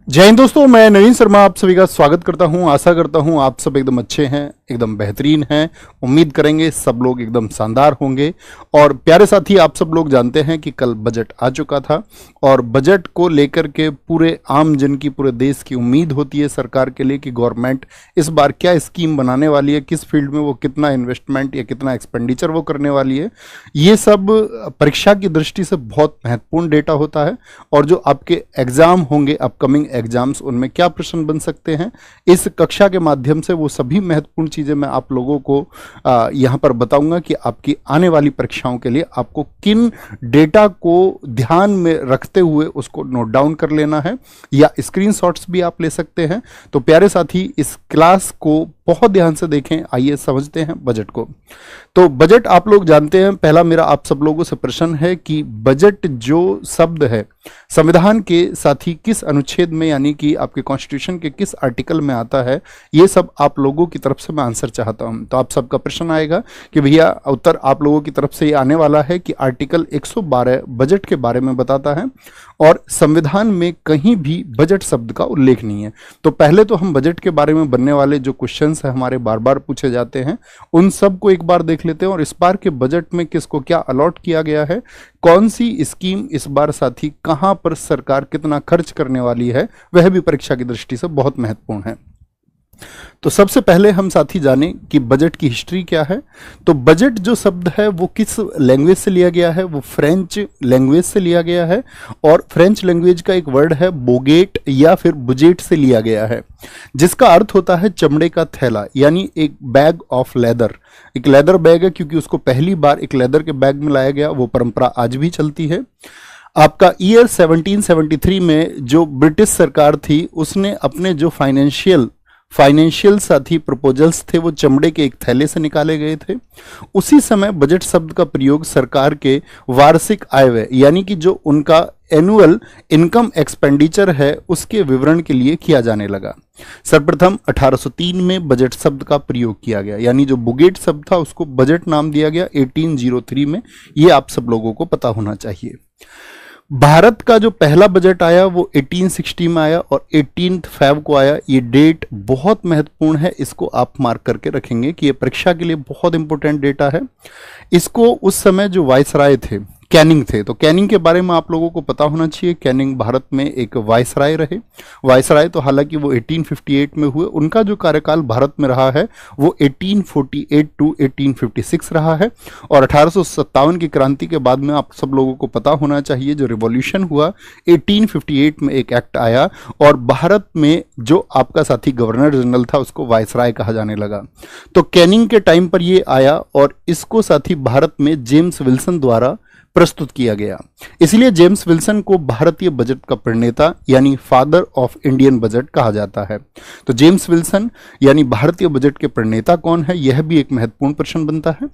जय हिंद दोस्तों, मैं नवीन शर्मा आप सभी का स्वागत करता हूं। आशा करता हूं आप सब एकदम अच्छे हैं, एकदम बेहतरीन हैं। उम्मीद करेंगे सब लोग एकदम शानदार होंगे। और प्यारे साथी, आप सब लोग जानते हैं कि कल बजट आ चुका था और बजट को लेकर के पूरे आम जन की, पूरे देश की उम्मीद होती है सरकार के लिए कि गवर्नमेंट इस बार क्या स्कीम बनाने वाली है, किस फील्ड में वो कितना इन्वेस्टमेंट या कितना एक्सपेंडिचर वो करने वाली है। ये सब परीक्षा की दृष्टि से बहुत महत्वपूर्ण डेटा होता है। और जो आपके एग्जाम होंगे, अपकमिंग एग्जाम्स, उनमें क्या प्रश्न बन सकते हैं, इस कक्षा के माध्यम से वो सभी महत्वपूर्ण चीजें मैं आप लोगों को यहां पर बताऊंगा कि आपकी आने वाली परीक्षाओं के लिए आपको किन डेटा को ध्यान में रखते हुए उसको नोट डाउन कर लेना है या स्क्रीनशॉट्स भी आप ले सकते हैं। तो प्यारे साथी, इस क्लास को बहुत ध्यान से देखें। आइए समझते हैं बजट को। तो बजट आप लोग जानते हैं। पहला मेरा आप सब लोगों से प्रश्न है कि बजट जो शब्द है संविधान के साथ ही किस अनुच्छेद में, यानी कि आपके कॉन्स्टिट्यूशन के किस आर्टिकल में आता है। ये सब आप लोगों की तरफ से मैं आंसर चाहता हूं। तो आप सबका प्रश्न आएगा कि भैया उत्तर आप लोगों की तरफ से ये आने वाला है कि आर्टिकल 112 बजट के बारे में बताता है और संविधान में कहीं भी बजट शब्द का उल्लेख नहीं है। तो पहले तो हम बजट के बारे में बनने वाले जो क्वेश्चंस है हमारे बार बार पूछे जाते हैं, उन सब को एक बार देख लेते हैं। और इस बार के बजट में किसको क्या अलॉट किया गया है, कौन सी स्कीम इस बार साथी कहां पर सरकार कितना खर्च करने वाली है, वह भी परीक्षा की दृष्टि से बहुत महत्वपूर्ण है। तो सबसे पहले हम साथी जानें कि बजट की हिस्ट्री क्या है। तो बजट जो शब्द है वो किस लैंग्वेज से लिया गया है, वो फ्रेंच लैंग्वेज से लिया गया है। और फ्रेंच लैंग्वेज का एक वर्ड है बोगेट या फिर बुजेट से लिया गया है, जिसका अर्थ होता है चमड़े का थैला, यानी एक बैग ऑफ लेदर। एक लेदर बैग है क्योंकि उसको पहली बार एक लेदर के बैग में लाया गया। वो परंपरा आज भी चलती है। आपका ईयर 1773 में जो ब्रिटिश सरकार थी उसने अपने जो फाइनेंशियल साथी प्रपोजल्स थे वो चमड़े के एक थैले से निकाले गए थे। उसी समय बजट शब्द का प्रयोग सरकार के वार्षिक आय व्यय, यानी कि जो उनका एनुअल इनकम एक्सपेंडिचर है, उसके विवरण के लिए किया जाने लगा। सर्वप्रथम 1803 में बजट शब्द का प्रयोग किया गया, यानी जो बुगेट शब्द था उसको बजट नाम दिया गया 1803 में। ये आप सब लोगों को पता होना चाहिए। भारत का जो पहला बजट आया वो 1860 में आया और 18 फरवरी को आया। ये डेट बहुत महत्वपूर्ण है, इसको आप मार्क करके रखेंगे कि ये परीक्षा के लिए बहुत इंपॉर्टेंट डेटा है। इसको उस समय जो वायसराय थे, कैनिंग थे, तो कैनिंग के बारे में आप लोगों को पता होना चाहिए। कैनिंग भारत में एक वायसराय रहे। वायसराय तो हालांकि वो 1858 में हुए। उनका जो कार्यकाल भारत में रहा है वो 1848 टू 1856 रहा है। और 1857 की क्रांति के बाद में आप सब लोगों को पता होना चाहिए जो रिवॉल्यूशन हुआ, 1858 में एक एक्ट आया और भारत में जो आपका साथी गवर्नर जनरल था उसको वायसराय कहा जाने लगा। तो कैनिंग के टाइम पर ये आया और इसको साथी भारत में जेम्स विल्सन द्वारा प्रस्तुत किया गया। इसलिए जेम्स विल्सन को भारतीय बजट का प्रणेता यानी फादर ऑफ इंडियन बजट कहा जाता है। तो जेम्स विल्सन यानी भारतीय बजट के प्रणेता कौन है, यह भी एक महत्वपूर्ण प्रश्न बनता है।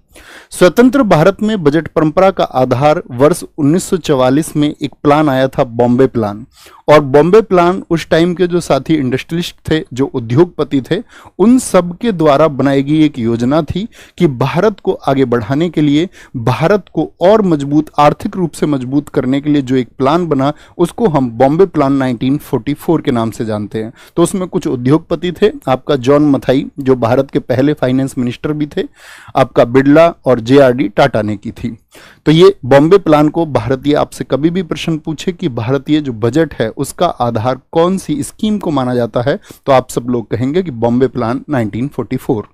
स्वतंत्र भारत में बजट परंपरा का आधार वर्ष 1944 में एक प्लान आया था, बॉम्बे प्लान। और बॉम्बे प्लान उस टाइम के जो साथी इंडस्ट्रियलिस्ट थे, जो उद्योगपति थे, उन सब के द्वारा बनाई गई एक योजना थी कि भारत को आगे बढ़ाने के लिए, भारत को और मजबूत, आर्थिक रूप से मजबूत करने के लिए जो एक प्लान बना उसको हम बॉम्बे प्लान 1944 के नाम से जानते हैं। तो उसमें कुछ उद्योगपति थे, आपका जॉन मथाई जो भारत के पहले फाइनेंस मिनिस्टर भी थे, आपका बिड़ला और JRD टाटा ने की थी। तो ये बॉम्बे प्लान को भारतीय, आपसे कभी भी प्रश्न पूछे कि भारतीय जो बजट है उसका आधार कौन सी स्कीम को माना जाता है, तो आप सब लोग कहेंगे कि बॉम्बे प्लान 1944।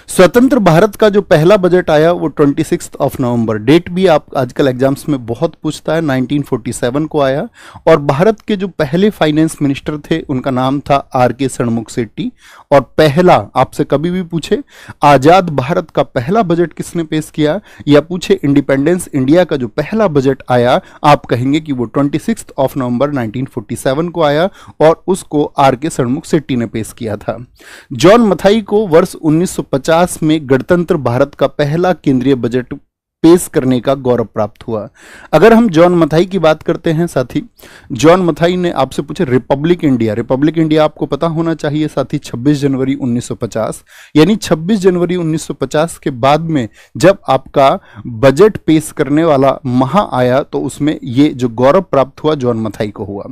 स्वतंत्र भारत का जो पहला बजट आया वो 26 नवंबर, डेट भी आप आजकल एग्जाम्स में बहुत पूछता है, 1947 को आया। और भारत के जो पहले फाइनेंस मिनिस्टर थे उनका नाम था RK षणमुख शेट्टी। और पहला, आपसे कभी भी पूछे आजाद भारत का पहला बजट किसने पेश किया, या पूछे इंडिपेंडेंस इंडिया का जो पहला बजट आया, आप कहेंगे कि वो 26 नवंबर 1947 को आया और उसको RK षणमुख शेट्टी ने पेश किया था। जॉन मथाई को वर्ष 1950 में गणतंत्र भारत का पहला केंद्रीय बजट पेश करने का गौरव प्राप्त हुआ। अगर हम जॉन मथाई की बात करते हैं साथी, जॉन मथाई ने आपसे पूछे रिपब्लिक इंडिया आपको पता होना चाहिए साथी 26 जनवरी 1950, यानी 26 जनवरी 1950 के बाद में जब आपका बजट पेश करने वाला माह आया तो उसमें ये जो गौरव प्राप्त हुआ जॉन मथाई को हुआ।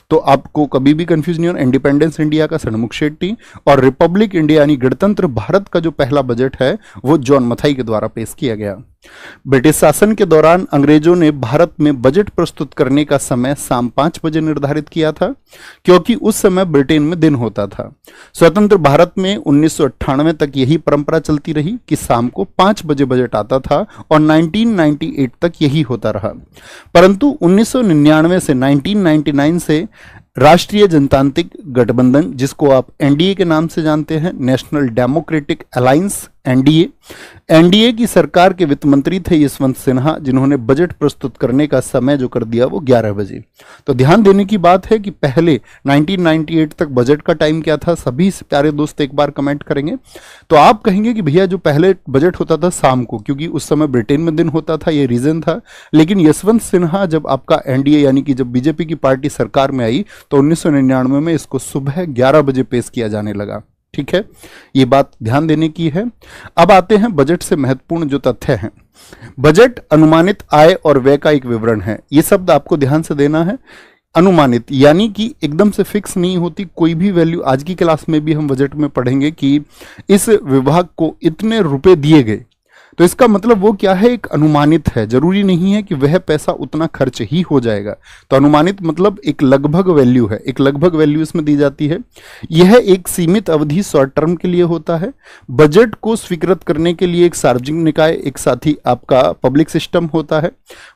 तो आपको कभी भी कंफ्यूज नहीं होना, इंडिपेंडेंस इंडिया का सन्मुख शेट्टी और रिपब्लिक इंडिया यानी गणतंत्र भारत का जो पहला बजट है वो जॉन मथाई के द्वारा पेश किया गया। ब्रिटिश शासन के दौरान अंग्रेजों ने भारत में बजट प्रस्तुत करने का समय शाम 5 बजे निर्धारित किया था, क्योंकि उस समय ब्रिटेन में दिन होता था। स्वतंत्र भारत में 1998 तक यही परंपरा चलती रही कि शाम को 5 बजे बजट आता था और 1998 तक यही होता रहा। परंतु 1999 से 1999 से राष्ट्रीय जनतांत्रिक गठबंधन, जिसको आप एनडीए के नाम से जानते हैं, नेशनल डेमोक्रेटिक अलायंस एनडीए की सरकार के वित्त मंत्री थे यशवंत सिन्हा, जिन्होंने बजट प्रस्तुत करने का समय जो कर दिया वो 11 बजे। तो ध्यान देने की बात है कि पहले 1998 तक बजट का टाइम क्या था, सभी प्यारे दोस्त एक बार कमेंट करेंगे। तो आप कहेंगे कि भैया जो पहले बजट होता था शाम को, क्योंकि उस समय ब्रिटेन में दिन होता था, ये रीजन था। लेकिन यशवंत सिन्हा जब आपका एनडीए यानी कि जब बीजेपी की पार्टी सरकार में आई तो 1999 में इसको सुबह 11 बजे पेश किया जाने लगा। ठीक है, ये बात ध्यान देने की है। अब आते हैं बजट से महत्वपूर्ण जो तथ्य हैं। बजट अनुमानित आय और व्यय का एक विवरण है। ये शब्द आपको ध्यान से देना है। अनुमानित यानी कि एकदम से फिक्स नहीं होती कोई भी वैल्यू। आज की क्लास में भी हम बजट में पढ़ेंगे कि इस विभाग को इतने रुपए दिए गए, तो इसका मतलब वो क्या है, एक अनुमानित है। जरूरी नहीं है कि वह पैसा उतना खर्च ही हो जाएगा। तो अनुमानित मतलब एक लगभग वैल्यू है, एक लगभग वैल्यू इसमें दी जाती है। यह एक सीमित अवधि शॉर्ट टर्म के लिए होता है। बजट को स्वीकृत करने के लिए एक सार्वजनिक निकाय, एक साथी आपका पब्लिक सिस्टम होता है।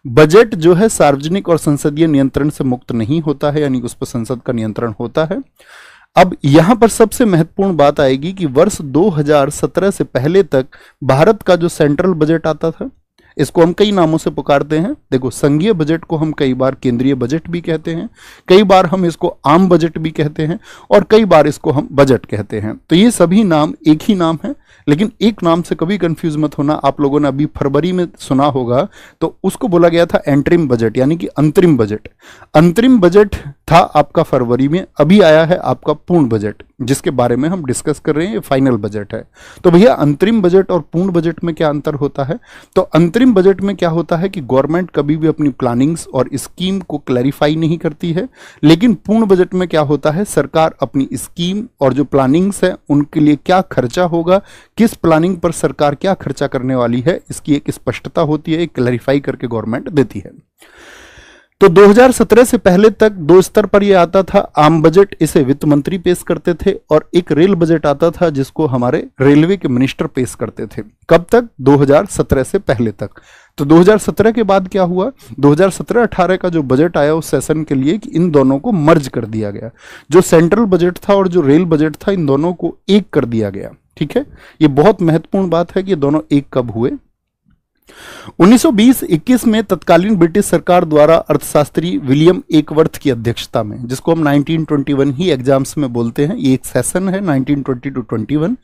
बजट जो है सार्वजनिक और संसदीय नियंत्रण से मुक्त नहीं होता है, यानी उस पर संसद का नियंत्रण होता है। अब यहां पर सबसे महत्वपूर्ण बात आएगी कि वर्ष 2017 से पहले तक भारत का जो सेंट्रल बजट आता था, इसको हम कई नामों से पुकारते हैं। देखो, संघीय बजट को हम कई बार केंद्रीय बजट भी कहते हैं, कई बार हम इसको आम बजट भी कहते हैं और कई बार इसको हम बजट कहते हैं। तो ये सभी नाम एक ही नाम है, लेकिन एक नाम से कभी कंफ्यूज मत होना। आप लोगों ने अभी फरवरी में सुना होगा तो उसको बोला गया था एंटरिम बजट, यानी कि अंतरिम बजट। अंतरिम बजट था आपका फरवरी में, अभी आया है आपका पूर्ण बजट, जिसके बारे में हम डिस्कस कर रहे हैं। ये फाइनल बजट है। तो भैया अंतरिम बजट और पूर्ण बजट में क्या अंतर होता है? तो अंतरिम बजट में क्या होता है कि गवर्नमेंट कभी भी अपनी प्लानिंग्स और स्कीम को क्लैरिफाई नहीं करती है, लेकिन पूर्ण बजट में क्या होता है, सरकार अपनी स्कीम और जो प्लानिंग्स है उनके लिए क्या खर्चा होगा, किस प्लानिंग पर सरकार क्या खर्चा करने वाली है, इसकी एक स्पष्टता होती है, एक क्लैरिफाई करके गवर्नमेंट देती है। तो 2017 से पहले तक दो स्तर पर यह आता था। आम बजट, इसे वित्त मंत्री पेश करते थे, और एक रेल बजट आता था जिसको हमारे रेलवे के मिनिस्टर पेश करते थे। कब तक? 2017 से पहले तक। तो 2017 के बाद क्या हुआ, 2017-18 का जो बजट आया उस सेशन के लिए कि इन दोनों को मर्ज कर दिया गया। जो सेंट्रल बजट था और जो रेल बजट था, इन दोनों को एक कर दिया गया। ठीक है, ये बहुत महत्वपूर्ण बात है कि ये दोनों एक कब हुए। 1920-21 में तत्कालीन ब्रिटिश सरकार द्वारा अर्थशास्त्री विलियम एकवर्थ की अध्यक्षता में, जिसको हम 1921 ही एग्जाम्स में बोलते हैं, ये एक सेशन है 1920 to 21।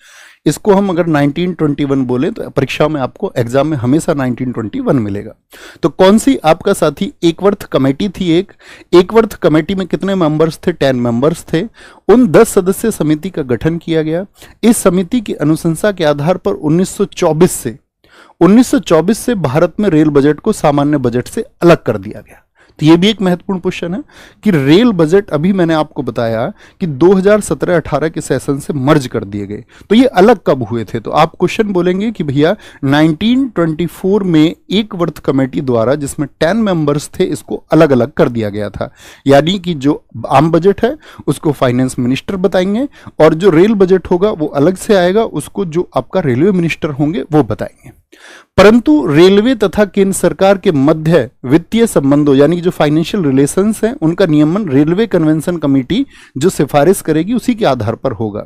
इसको हम अगर 1921 बोले तो परीक्षा में आपको एग्जाम में हमेशा 1921 मिलेगा। तो कौन सी आपका साथी एकवर्थ कमेटी थी? एकवर्थ कमेटी में कितने मेंबर्स थे? 10 मेंबर्स थे। उन 10 सदस्य समिति का गठन किया गया। इस समिति की अनुशंसा के आधार पर 1924 से भारत में रेल बजट को सामान्य बजट से अलग कर दिया गया। तो ये भी एक महत्वपूर्ण क्वेश्चन है कि रेल बजट, अभी मैंने आपको बताया कि 2017-18 के सेशन से मर्ज कर दिए गए, तो ये अलग कब हुए थे? तो आप क्वेश्चन बोलेंगे कि भैया 1924 में एकवर्थ कमेटी द्वारा, जिसमें 10 मेंबर्स थे, इसको अलग अलग कर दिया गया था। यानी कि जो आम बजट है उसको फाइनेंस मिनिस्टर बताएंगे और जो रेल बजट होगा वो अलग से आएगा, उसको जो आपका रेलवे मिनिस्टर होंगे वो बताएंगे। परंतु रेलवे तथा केंद्र सरकार के मध्य वित्तीय संबंधों, यानी जो फाइनेंशियल रिलेशंस हैं, उनका नियमन रेलवे कन्वेंशन कमेटी जो सिफारिश करेगी उसी के आधार पर होगा।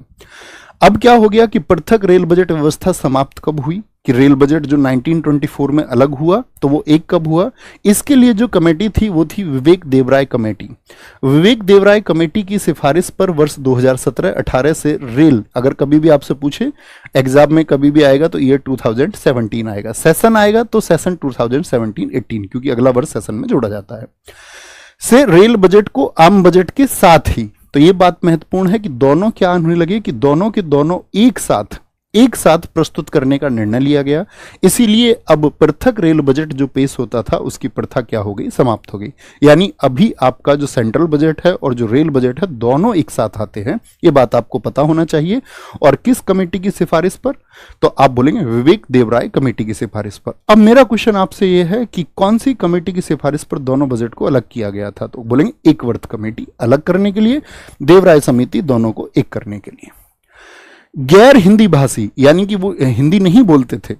अब क्या हो गया कि पृथक रेल बजट व्यवस्था समाप्त कब हुई, कि रेल बजट जो 1924 में अलग हुआ तो वो एक कब हुआ। इसके लिए जो कमेटी थी वो थी विवेक देवराय कमेटी। विवेक देवराय कमेटी की सिफारिश पर वर्ष 2017-18 से रेल, अगर कभी भी आपसे पूछे एग्जाम में कभी भी आएगा तो ईयर 2017 आएगा, सेशन आएगा तो सेशन 2017-18, क्योंकि अगला वर्ष सेशन में जोड़ा जाता है, से रेल बजट को आम बजट के साथ ही, तो ये बात महत्वपूर्ण है कि दोनों क्या होने लगे कि दोनों के दोनों एक साथ प्रस्तुत करने का निर्णय लिया गया। इसीलिए अब पृथक रेल बजट जो पेश होता था उसकी प्रथा क्या हो गई, समाप्त हो गई। यानी अभी आपका जो सेंट्रल बजट है और जो रेल बजट है दोनों एक साथ आते हैं, ये बात आपको पता होना चाहिए। और किस कमेटी की सिफारिश पर, तो आप बोलेंगे विवेक देवराय कमेटी की सिफारिश पर। अब मेरा क्वेश्चन आपसे यह है कि कौन सी कमेटी की सिफारिश पर दोनों बजट को अलग किया गया था, तो बोलेंगे एकवर्त कमेटी, अलग करने के लिए, देवराय समिति दोनों को एक करने के लिए। गैर हिंदी भाषी, यानी कि वो हिंदी नहीं बोलते थे,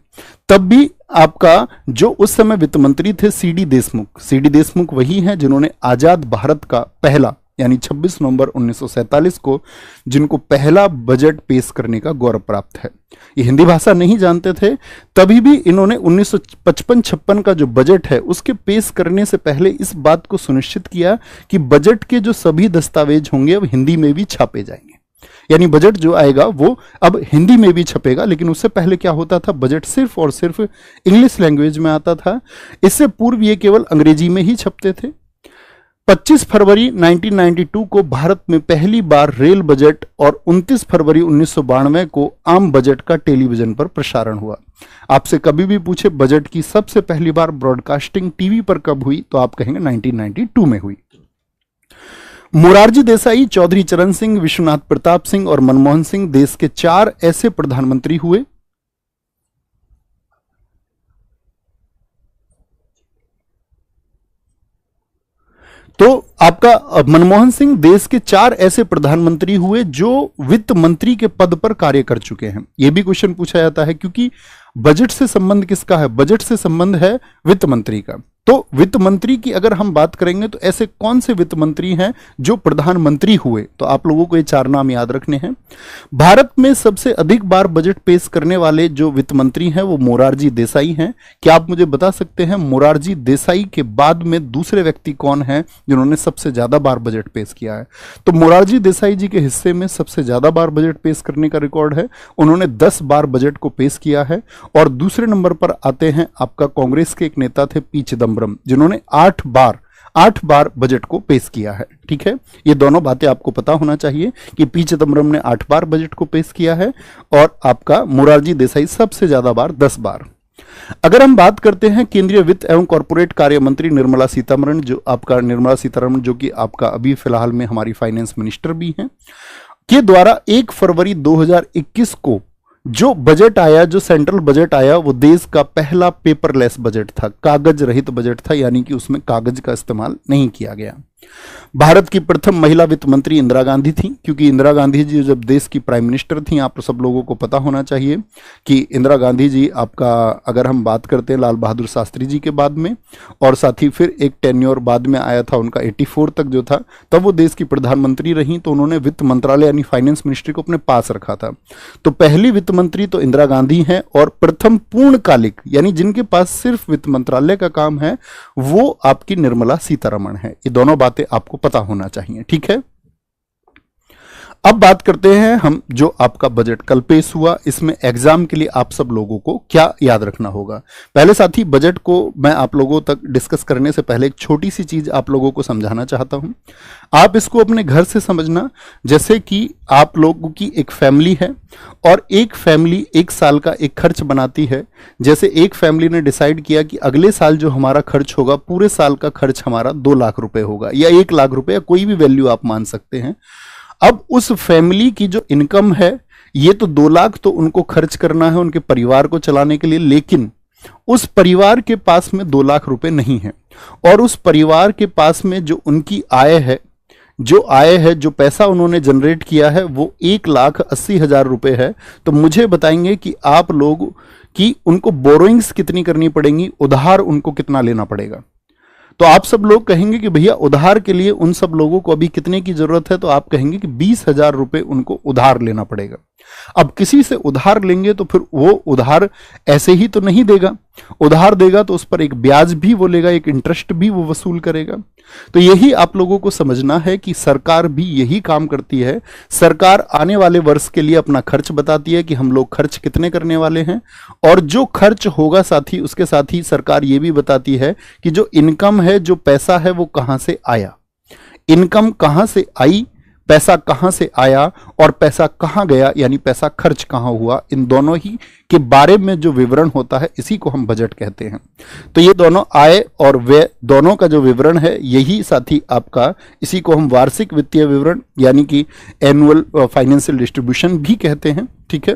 तब भी आपका जो उस समय वित्त मंत्री थे सीडी देशमुख वही हैं जिन्होंने आजाद भारत का पहला, यानी 26 नवंबर 1947 को जिनको पहला बजट पेश करने का गौरव प्राप्त है। ये हिंदी भाषा नहीं जानते थे, तभी भी इन्होंने 1955-56 का जो बजट है उसके पेश करने से पहले इस बात को सुनिश्चित किया कि बजट के जो सभी दस्तावेज होंगे अब हिंदी में भी छापे जाएंगे। यानी बजट जो आएगा वो अब हिंदी में भी छपेगा, लेकिन उससे पहले क्या होता था, बजट सिर्फ और सिर्फ इंग्लिश लैंग्वेज में आता था। इससे पूर्व ये केवल अंग्रेजी में ही छपते थे। 25 फरवरी 1992 को भारत में पहली बार रेल बजट और 29 फरवरी 1992 को आम बजट का टेलीविजन पर प्रसारण हुआ। आपसे कभी भी पूछे बजट की सबसे पहली बार ब्रॉडकास्टिंग टीवी पर कब हुई, तो आप कहेंगे 1992 में हुई। मोरारजी देसाई, चौधरी चरण सिंह, विश्वनाथ प्रताप सिंह और मनमोहन सिंह देश के 4 ऐसे प्रधानमंत्री हुए तो आपका मनमोहन सिंह देश के 4 ऐसे प्रधानमंत्री हुए जो वित्त मंत्री के पद पर कार्य कर चुके हैं। यह भी क्वेश्चन पूछा जाता है, क्योंकि बजट से संबंध किसका है, बजट से संबंध है वित्त मंत्री का। तो वित्त मंत्री की अगर हम बात करेंगे तो ऐसे कौन से वित्त मंत्री हैं जो प्रधानमंत्री हुए, तो आप लोगों को ये 4 नाम याद रखने हैं। भारत में सबसे अधिक बार बजट पेश करने वाले जो वित्त मंत्री हैं वो मोरारजी देसाई हैं। क्या आप मुझे बता सकते हैं मोरारजी देसाई के बाद में दूसरे व्यक्ति कौन हैं जिन्होंने सबसे ज्यादा बार बजट पेश किया है? तो मोरारजी देसाई जी के हिस्से में सबसे ज्यादा बार बजट पेश करने का रिकॉर्ड है, उन्होंने 10 बार बजट को पेश किया है। और दूसरे नंबर पर आते हैं आपका कांग्रेस के एक नेता थे पी चिदम्बरम, जिन्होंने 8 बार बजट को पेश किया है। ठीक है, ये दोनों बातें आपको पता होना चाहिए कि पी चिदम्बरम ने 8 बार बजट को पेश किया है और आपका मोरारजी देसाई सबसे ज्यादा बार 10 बार। अगर हम बात करते हैं केंद्रीय वित्त एवं कॉर्पोरेट कार्य मंत्री निर्मला सीतारमण, जो कि आपका अभी फिलहाल में हमारी फाइनेंस मिनिस्टर भी हैं, के द्वारा 1 फरवरी 2021 को जो बजट आया, जो सेंट्रल बजट आया, वो देश का पहला पेपरलेस बजट था, कागज रहित बजट था, यानी कि उसमें कागज का इस्तेमाल नहीं किया गया। भारत की प्रथम महिला वित्त मंत्री इंदिरा गांधी थी, क्योंकि इंदिरा गांधी जी जब देश की प्राइम मिनिस्टर थी, आप सब लोगों को पता होना चाहिए कि इंदिरा गांधी जी आपका, अगर हम बात करते हैं लाल बहादुर शास्त्री जी के बाद में, और साथ ही फिर एक टेन्योर बाद में आया था उनका 84 तक जो था, तब वो देश की प्रधानमंत्री रही, तो उन्होंने वित्त मंत्रालय यानी फाइनेंस मिनिस्ट्री को अपने पास रखा था। तो पहली वित्त मंत्री तो इंदिरा गांधी हैं, और प्रथम पूर्णकालिक यानी जिनके पास सिर्फ वित्त मंत्रालय का काम है वो आपकी निर्मला सीतारमण है। ये दोनों बातें आपको पता होना चाहिए। ठीक है, अब बात करते हैं हम जो आपका बजट कल पेश हुआ, इसमें एग्जाम के लिए आप सब लोगों को क्या याद रखना होगा। पहले साथी बजट को मैं आप लोगों तक डिस्कस करने से पहले एक छोटी सी चीज आप लोगों को समझाना चाहता हूं। आप इसको अपने घर से समझना, जैसे कि आप लोगों की एक फैमिली है और एक फैमिली 1 साल का एक खर्च बनाती है। जैसे एक फैमिली ने डिसाइड किया कि अगले साल जो हमारा खर्च होगा, पूरे साल का खर्च हमारा 2 लाख रुपए होगा या 1 लाख रुपए, या कोई भी वैल्यू आप मान सकते हैं। अब उस फैमिली की जो इनकम है, ये तो 2 लाख तो उनको खर्च करना है उनके परिवार को चलाने के लिए, लेकिन उस परिवार के पास में 2 लाख रुपए नहीं है, और उस परिवार के पास में जो उनकी आय है, जो पैसा उन्होंने जनरेट किया है वो 1,80,000 रुपए है। तो मुझे बताएंगे कि आप लोग की उनको बोरोइंग्स कितनी करनी पड़ेंगी, उधार उनको कितना लेना पड़ेगा। तो आप सब लोग कहेंगे कि भैया उधार के लिए उन सब लोगों को अभी कितने की जरूरत है, तो आप कहेंगे कि 20,000 रुपए उनको उधार लेना पड़ेगा। अब किसी से उधार लेंगे तो फिर वो उधार ऐसे ही तो नहीं देगा, उधार देगा तो उस पर एक ब्याज भी वो लेगा, एक इंटरेस्ट भी वो वसूल करेगा। तो यही आप लोगों को समझना है कि सरकार भी यही काम करती है। सरकार आने वाले वर्ष के लिए अपना खर्च बताती है कि हम लोग खर्च कितने करने वाले हैं, और जो खर्च होगा साथ ही उसके साथ ही सरकार ये भी बताती है कि जो इनकम है, जो पैसा है, वो कहां से आया, इनकम कहां से आई, पैसा कहां से आया और पैसा कहां गया, यानी पैसा खर्च कहां हुआ, इन दोनों ही के बारे में जो विवरण होता है इसी को हम बजट कहते हैं। तो ये दोनों आय और व्यय दोनों का जो विवरण है यही साथी आपका, इसी को हम वार्षिक वित्तीय विवरण यानी कि एनुअल फाइनेंशियल डिस्ट्रीब्यूशन भी कहते हैं। ठीक है,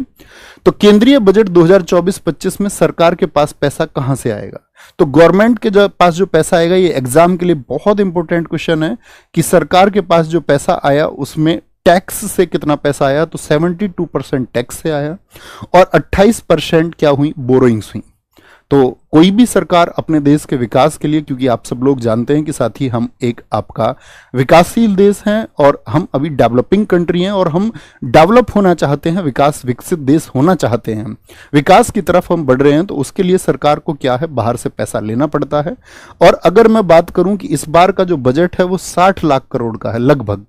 तो केंद्रीय बजट 2024-25 में सरकार के पास पैसा कहां से आएगा? तो गवर्नमेंट के पास जो पैसा आएगा, ये एग्जाम के लिए बहुत इंपॉर्टेंट क्वेश्चन है कि सरकार के पास जो पैसा आया उसमें टैक्स से कितना पैसा आया, तो 72% टैक्स से आया और 28% क्या हुई, बोरोइंग्स हुई। तो कोई भी सरकार अपने देश के विकास के लिए, क्योंकि आप सब लोग जानते हैं कि साथ ही हम एक आपका विकासशील देश हैं और हम अभी डेवलपिंग कंट्री हैं और हम डेवलप होना चाहते हैं, विकसित देश होना चाहते हैं, विकास की तरफ हम बढ़ रहे हैं, तो उसके लिए सरकार को क्या है, बाहर से पैसा लेना पड़ता है। और अगर मैं बात करूं कि इस बार का जो बजट है वो 60 लाख करोड़ का है, लगभग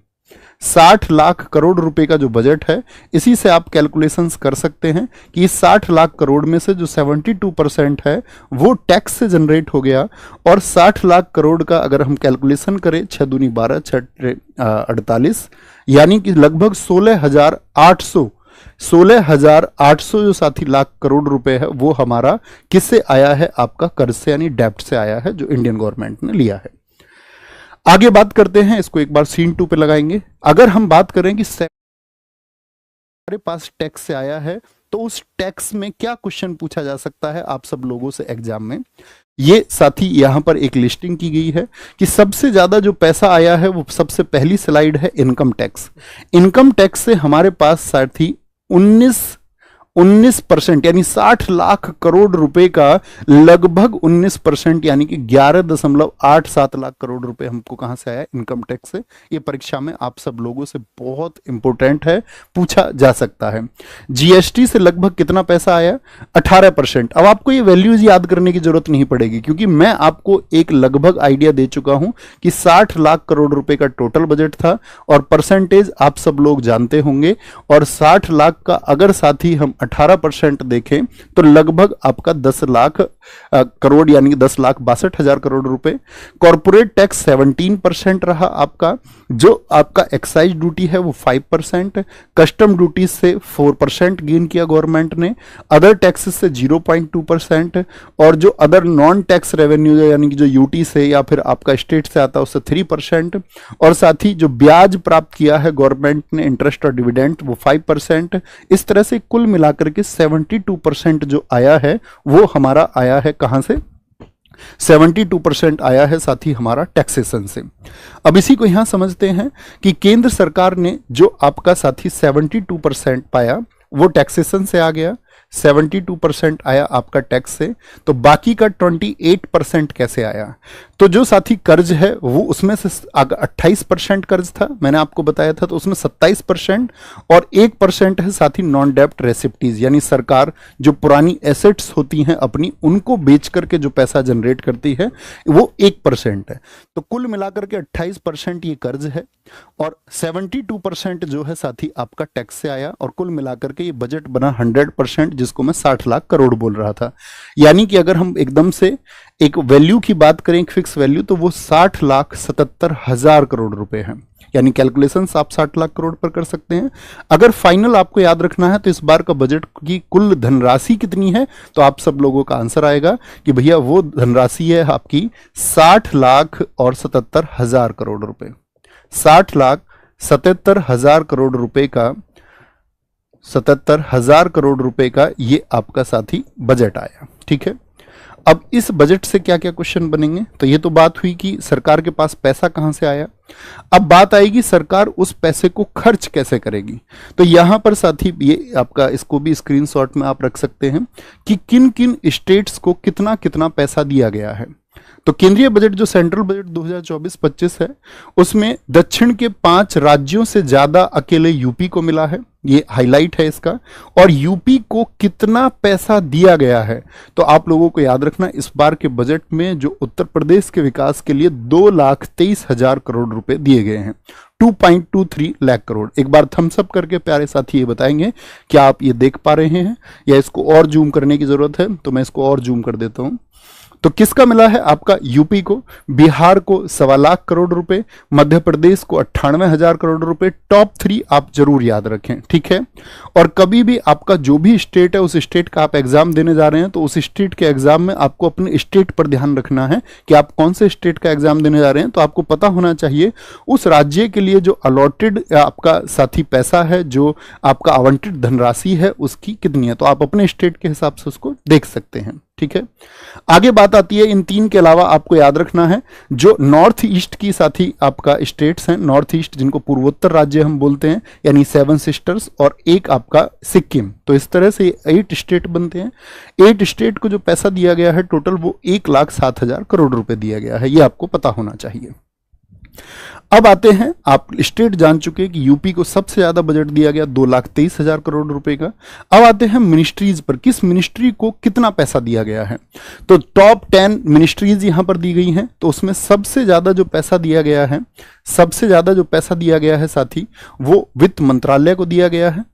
60 लाख करोड़ रुपए का जो बजट है, इसी से आप कैलकुलेशंस कर सकते हैं कि इस 60 लाख करोड़ में से जो 72% है वो टैक्स से जनरेट हो गया। और 60 लाख करोड़ का अगर हम कैलकुलेशन करें, 6 दूनी 12, 6 48, यानी कि लगभग 16,800 जो साथी लाख करोड़ रुपए है वो हमारा किससे आया है, आपका कर्ज से यानी डेब्ट से आया है, जो इंडियन गवर्नमेंट ने लिया है। आगे बात करते हैं, इसको एक बार सीन 2 पे लगाएंगे। अगर हम बात करें कि हमारे पास टैक्स से आया है तो उस टैक्स में क्या क्वेश्चन पूछा जा सकता है आप सब लोगों से एग्जाम में। ये साथी यहां पर एक लिस्टिंग की गई है कि सबसे ज्यादा जो पैसा आया है वो सबसे पहली स्लाइड है इनकम टैक्स। इनकम टैक्स से हमारे पास साथी 19% यानी 60 लाख करोड़ रुपए का लगभग 19% यानी कि 11.87 लाख करोड़ रुपए हमको कहां से आया, इनकम टैक्स से। ये परीक्षा में आप सब लोगों से बहुत इंपॉर्टेंट है, पूछा जा सकता है। जीएसटी से लगभग कितना पैसा आया, 18%। अब आपको ये वैल्यूज याद करने की जरूरत नहीं पड़ेगी क्योंकि मैं आपको एक लगभग आइडिया दे चुका हूं कि 60 लाख करोड़ रुपए का टोटल बजट था और परसेंटेज आप सब लोग जानते होंगे। और 60 लाख का अगर साथी हम 18% देखें तो लगभग आपका 10 लाख करोड़ यानी 10,62,000 करोड़ रुपए। कॉर्पोरेट टैक्स 17% रहा आपका। जो आपका एक्साइज ड्यूटी है वो 5%, कस्टम ड्यूटी से 4% गेन किया गवर्नमेंट ने, अदर टैक्सेस से 0.2% और जो अदर नॉन टैक्स रेवेन्यू यानी कि जो यूटी से या फिर आपका स्टेट से आता है उससे 3%। और साथ ही जो ब्याज प्राप्त किया है गवर्नमेंट ने, इंटरेस्ट और डिविडेंड, वो 5%। इस तरह से कुल मिलाकर के 72% जो आया है वो हमारा आया है कहां से, 72% आया है साथ ही हमारा टैक्सेशन से। अब इसी को यहां समझते हैं कि केंद्र सरकार ने जो आपका साथी 72% पाया वो टैक्सेशन से आ गया, 72% आया आपका टैक्स से। तो बाकी का 28% कैसे आया, तो जो साथी कर्ज है वो उसमें से 28% कर्ज था, मैंने आपको बताया था, तो उसमें 27% और 1% है साथी नॉन डेब्ट रेसिप्टीज, यानी सरकार जो पुरानी एसेट्स होती हैं अपनी उनको बेच करके जो पैसा जनरेट करती है वो 1% है। तो कुल मिलाकर के 28% ये कर्ज है और 72% जो है साथी आपका टैक्स से आया और कुल मिलाकर के ये बजट बना 100%, जिसको मैं 60 लाख करोड़ बोल रहा था। यानी कि अगर हम एकदम से एक वैल्यू की बात करें, एक फिक्स वैल्यू, तो वो 60,77,000 करोड़ रुपए हैं। यानी कैलकुलेशंस आप 60 लाख करोड़ पर कर सकते हैं। अगर फाइनल आपको याद रखना है तो इस बार का बजट की कुल धनराशि कितनी है, तो आप सब लोगों का आंसर आएगा कि भैया वो धनराशि है आपकी 60,77,000 करोड़ रुपए। 60,77,000 करोड़ रुपए का 77,000 करोड़ रुपए का ये आपका साथी बजट आया। ठीक है, अब इस बजट से क्या क्या क्वेश्चन बनेंगे, तो ये तो बात हुई कि सरकार के पास पैसा कहां से आया। अब बात आएगी सरकार उस पैसे को खर्च कैसे करेगी। तो यहां पर साथी ये आपका, इसको भी स्क्रीनशॉट में आप रख सकते हैं कि किन किन स्टेट्स को कितना कितना पैसा दिया गया है। तो केंद्रीय बजट जो सेंट्रल बजट 2024-25 है उसमें दक्षिण के 5 राज्यों से ज्यादा अकेले यूपी को मिला है, ये हाईलाइट है इसका। और यूपी को कितना पैसा दिया गया है, तो आप लोगों को याद रखना इस बार के बजट में जो उत्तर प्रदेश के विकास के लिए 2,23,000 करोड़ रुपए दिए गए हैं, 2.23 लाख करोड़। एक बार थम्स अप करके प्यारे साथी ये बताएंगे क्या आप ये देख पा रहे हैं, या इसको और जूम करने की जरूरत है, तो मैं इसको और जूम कर देता हूं। तो किसका मिला है, आपका यूपी को, बिहार को 1.25 लाख करोड़ रुपए, मध्य प्रदेश को 98,000 करोड़ रुपए। टॉप 3 आप जरूर याद रखें, ठीक है। और कभी भी आपका जो भी स्टेट है, उस स्टेट का आप एग्जाम देने जा रहे हैं, तो उस स्टेट के एग्जाम में आपको अपने स्टेट पर ध्यान रखना है कि आप कौन से स्टेट का एग्जाम देने जा रहे हैं। तो आपको पता होना चाहिए उस राज्य के लिए जो अलॉटेड आपका साथी पैसा है, जो आपका आवंटित धनराशि है, उसकी कितनी है। तो आप अपने स्टेट के हिसाब से उसको देख सकते हैं, ठीक है। आगे बात आती है, इन 3 के अलावा आपको याद रखना है जो नॉर्थ ईस्ट की साथी आपका स्टेट्स हैं, नॉर्थ ईस्ट जिनको पूर्वोत्तर राज्य हम बोलते हैं, यानी 7 सिस्टर्स और एक आपका सिक्किम। तो इस तरह से 8 स्टेट बनते हैं। 8 स्टेट को जो पैसा दिया गया है टोटल, वो 1,07,000 करोड़ रुपए दिया गया है, ये आपको पता होना चाहिए। अब आते हैं, आप स्टेट जान चुके हैं कि यूपी को सबसे ज्यादा बजट दिया गया 2,23,000 करोड़ रुपए का। अब आते हैं मिनिस्ट्रीज पर, किस मिनिस्ट्री को कितना पैसा दिया गया है। तो टॉप 10 मिनिस्ट्रीज यहां पर दी गई हैं। तो उसमें सबसे ज्यादा जो पैसा दिया गया है, सबसे ज्यादा जो पैसा दिया गया है साथी, वो वित्त मंत्रालय को दिया गया है।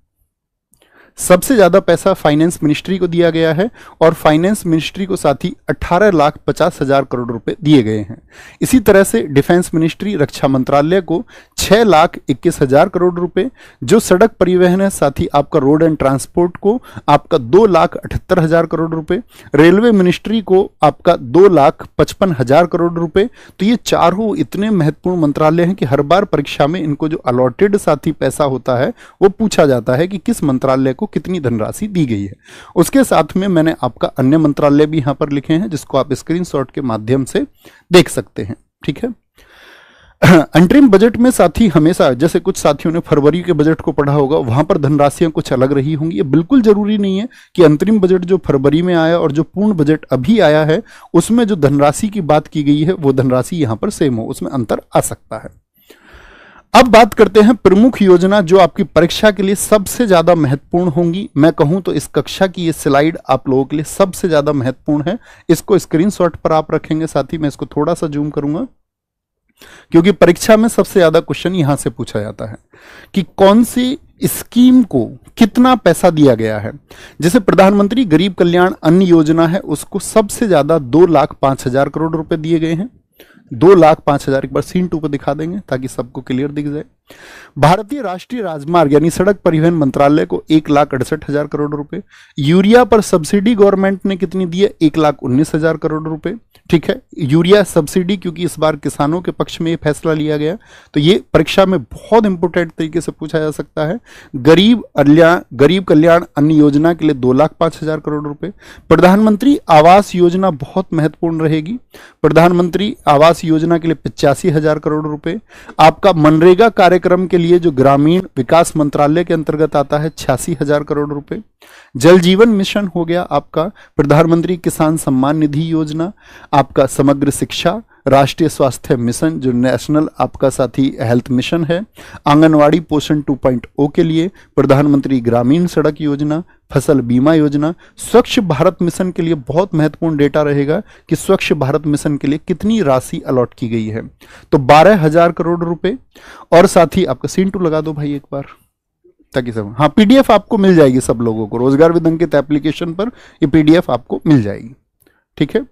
सबसे ज्यादा पैसा फाइनेंस मिनिस्ट्री को दिया गया है, और फाइनेंस मिनिस्ट्री को साथ ही 18,50,000 करोड़ रुपए दिए गए हैं। इसी तरह से डिफेंस मिनिस्ट्री, रक्षा मंत्रालय को 6,21,000 करोड़ रुपए। जो सड़क परिवहन है साथी आपका रोड एंड ट्रांसपोर्ट को आपका 2,78,000 करोड़ रुपए। रेलवे मिनिस्ट्री को आपका 2,55,000 करोड़ रुपए। तो ये चारों इतने महत्वपूर्ण मंत्रालय हैं कि हर बार परीक्षा में इनको जो अलॉटेड साथी पैसा होता है वो पूछा जाता है कि किस मंत्रालय को कितनी धनराशि दी गई है। उसके साथ में मैंने आपका अन्य मंत्रालय भी यहां पर लिखे हैं, जिसको आप स्क्रीनशॉट के माध्यम से देख सकते हैं, ठीक है। अंतरिम बजट में साथी हमेशा, जैसे कुछ साथियों ने फरवरी के बजट को पढ़ा होगा, वहां पर धनराशियां कुछ अलग रही होंगी। ये बिल्कुल जरूरी नहीं है कि अंतरिम बजट जो फरवरी में आया और जो पूर्ण बजट अभी आया है उसमें जो धनराशि की बात की गई है वो धनराशि यहां पर सेम हो, उसमें अंतर आ सकता है। अब बात करते हैं प्रमुख योजना जो आपकी परीक्षा के लिए सबसे ज्यादा महत्वपूर्ण होंगी। मैं कहूं तो इस कक्षा की ये स्लाइड आप लोगों के लिए सबसे ज्यादा महत्वपूर्ण है। इसको स्क्रीनशॉट पर आप रखेंगे साथी, मैं इसको थोड़ा सा जूम करूंगा, क्योंकि परीक्षा में सबसे ज्यादा क्वेश्चन यहां से पूछा जाता है कि कौन सी स्कीम को कितना पैसा दिया गया है। जैसे प्रधानमंत्री गरीब कल्याण अन्न योजना है, उसको सबसे ज्यादा 2,05,000 करोड़ रुपए दिए गए हैं। 2,05,000 एक बार सीन 2 पर दिखा देंगे ताकि सबको क्लियर दिख जाए। भारतीय राष्ट्रीय राजमार्ग यानी सड़क परिवहन मंत्रालय को 1,68,000 करोड़ रुपए। यूरिया पर सब्सिडी गवर्नमेंट ने कितनी दी है, 1,19,000 करोड़ रुपए, ठीक है। यूरिया सब्सिडी, क्योंकि इस बार किसानों के पक्ष में ये फैसला लिया गया, तो ये परीक्षा में बहुत इंपोर्टेंट तरीके से पूछा जा सकता है। गरीब कल्याण अन्न योजना के लिए 2,05,000 करोड़ रुपए। प्रधानमंत्री आवास योजना बहुत महत्वपूर्ण रहेगी। प्रधानमंत्री आवास योजना के लिए 85,000 करोड़ रुपए। आपका मनरेगा कार्यक्रम के लिए जो ग्रामीण विकास मंत्रालय के अंतर्गत आता है 86,000 करोड़ रुपए। जल जीवन मिशन हो गया आपका, प्रधानमंत्री किसान सम्मान निधि योजना, आपका समग्र शिक्षा, राष्ट्रीय स्वास्थ्य मिशन जो नेशनल आपका साथी हेल्थ मिशन है, आंगनवाड़ी पोषण 2.0 के लिए प्रधानमंत्री ग्रामीण सड़क योजना, फसल बीमा योजना। स्वच्छ भारत मिशन के लिए बहुत महत्वपूर्ण डेटा रहेगा कि स्वच्छ भारत मिशन के लिए कितनी राशि अलॉट की गई है, तो 12,000 करोड़ रुपए। और साथ ही आपका सीन 2 लगा दो भाई एक बार, ताकि सब, हाँ पीडीएफ आपको मिल जाएगी सब लोगों को, रोजगार विद अंकित एप्लीकेशन पर ये पीडीएफ आपको मिल जाएगी, ठीक है।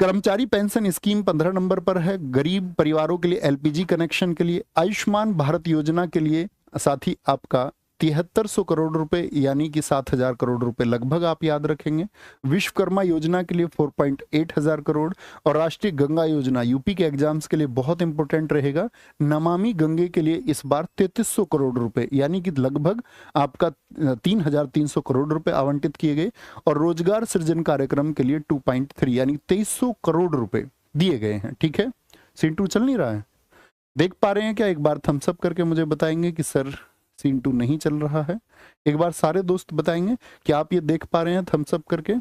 कर्मचारी पेंशन स्कीम 15 नंबर पर है। गरीब परिवारों के लिए एलपीजी कनेक्शन के लिए, आयुष्मान भारत योजना के लिए साथ ही आपका 7300 करोड़ रुपए यानी कि 7,000 करोड़ रुपए लगभग आप याद रखेंगे। विश्वकर्मा योजना के लिए 4,800 करोड़। और राष्ट्रीय गंगा योजना यूपी के एग्जाम्स के लिए बहुत इंपॉर्टेंट रहेगा। नमामि गंगे के लिए इस बार 3300 करोड़ रुपए यानी कि लगभग आपका 3,300 करोड़ रुपए आवंटित किए गए। और रोजगार सृजन कार्यक्रम के लिए 2.3 यानी 2300 करोड़ रुपए दिए गए हैं, ठीक है। सीन 2 चल नहीं रहा है, देख पा रहे हैं क्या? एक बार थम्सअप करके मुझे बताएंगे कि सर सीन 2 नहीं चल रहा है। एक बार सारे दोस्त बताएंगे कि आप ये देख पा रहे हैं थम्सअप करके।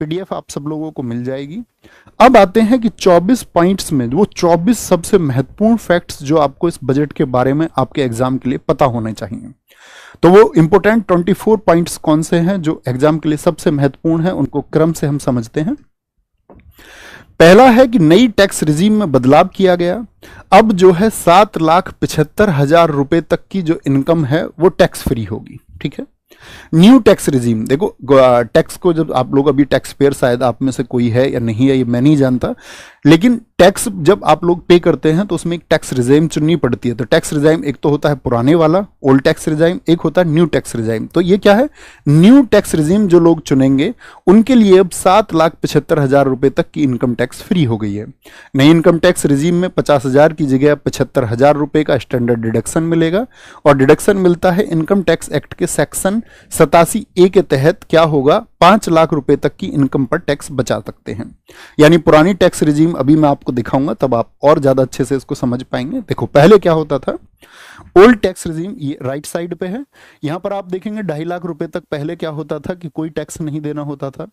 पीडीएफ आप सब लोगों को मिल जाएगी। अब आते हैं कि 24 पॉइंट्स में वो 24 सबसे महत्वपूर्ण फैक्ट्स जो आपको इस बजट के बारे में आपके एग्जाम के लिए पता होने चाहिए। तो वो इंपोर्टेंट 24 पॉइंट्स कौन से हैं जो एग्जाम के लिए सबसे महत्वपूर्ण है, उनको क्रम से हम समझते हैं। पहला है कि नई टैक्स रिजीम में बदलाव किया गया। अब जो है 7,75,000 रुपए तक की जो इनकम है वो टैक्स फ्री होगी। ठीक है, न्यू टैक्स रिजीम। देखो टैक्स को जब आप लोग, अभी टैक्स पेयर शायद आप में से कोई है या नहीं है ये मैं नहीं जानता, लेकिन टैक्स जब आप लोग पे करते हैं तो उसमें एक टैक्स रिजाइम चुननी पड़ती है। तो टैक्स रिजाइम एक तो होता है पुराने वाला ओल्ड टैक्स रिजाइम, एक होता है न्यू टैक्स रिजाइम। तो ये क्या है, न्यू टैक्स रिजीम जो लोग चुनेंगे उनके लिए अब 7,75,000 रुपए तक की इनकम टैक्स फ्री हो गई है। नई इनकम टैक्स रिजीम में 50,000 की जगह 75,000 रुपए का स्टैंडर्ड डिडक्शन मिलेगा, और डिडक्शन मिलता है इनकम टैक्स एक्ट के सेक्शन 87A के तहत। क्या होगा, 5 लाख रुपए तक की इनकम पर टैक्स बचा सकते हैं। यानी पुरानी टैक्स रिजीम अभी मैं आपको दिखाऊंगा, तब आप और ज्यादा अच्छे से इसको समझ पाएंगे। देखो पहले क्या होता था, ओल्ड टैक्स रिजीम ये राइट साइड पे है, यहां पर आप देखेंगे 2.5 लाख रुपए तक पहले क्या होता था कि कोई टैक्स नहीं देना होता था।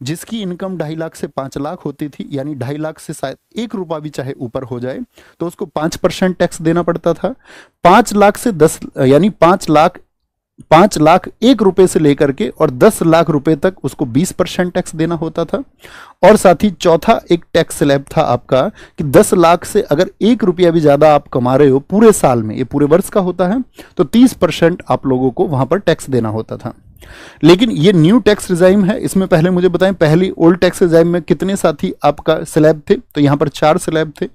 जिसकी इनकम 2.5 लाख से 5 लाख होती थी, यानी 2.5 लाख से शायद 1 रुपया भी चाहे ऊपर हो जाए तो उसको 5% टैक्स देना पड़ता था। 5 लाख से 10 यानी 5 लाख 1 रुपए से लेकर के और 10 लाख रुपए तक उसको 20% टैक्स देना होता था। और साथ ही चौथा एक टैक्स स्लैब था आपका कि 10 लाख से अगर 1 रुपया भी ज्यादा आप कमा रहे हो पूरे साल में, ये पूरे वर्ष का होता है, तो 30% आप लोगों को वहां पर टैक्स देना होता था। लेकिन ये न्यू टैक्स रिजाइम है, इसमें पहले मुझे बताएं, पहली ओल्ड टैक्स रिजाइम में कितने साथी आपका स्लैब थे, तो यहां पर 4 स्लैब थे।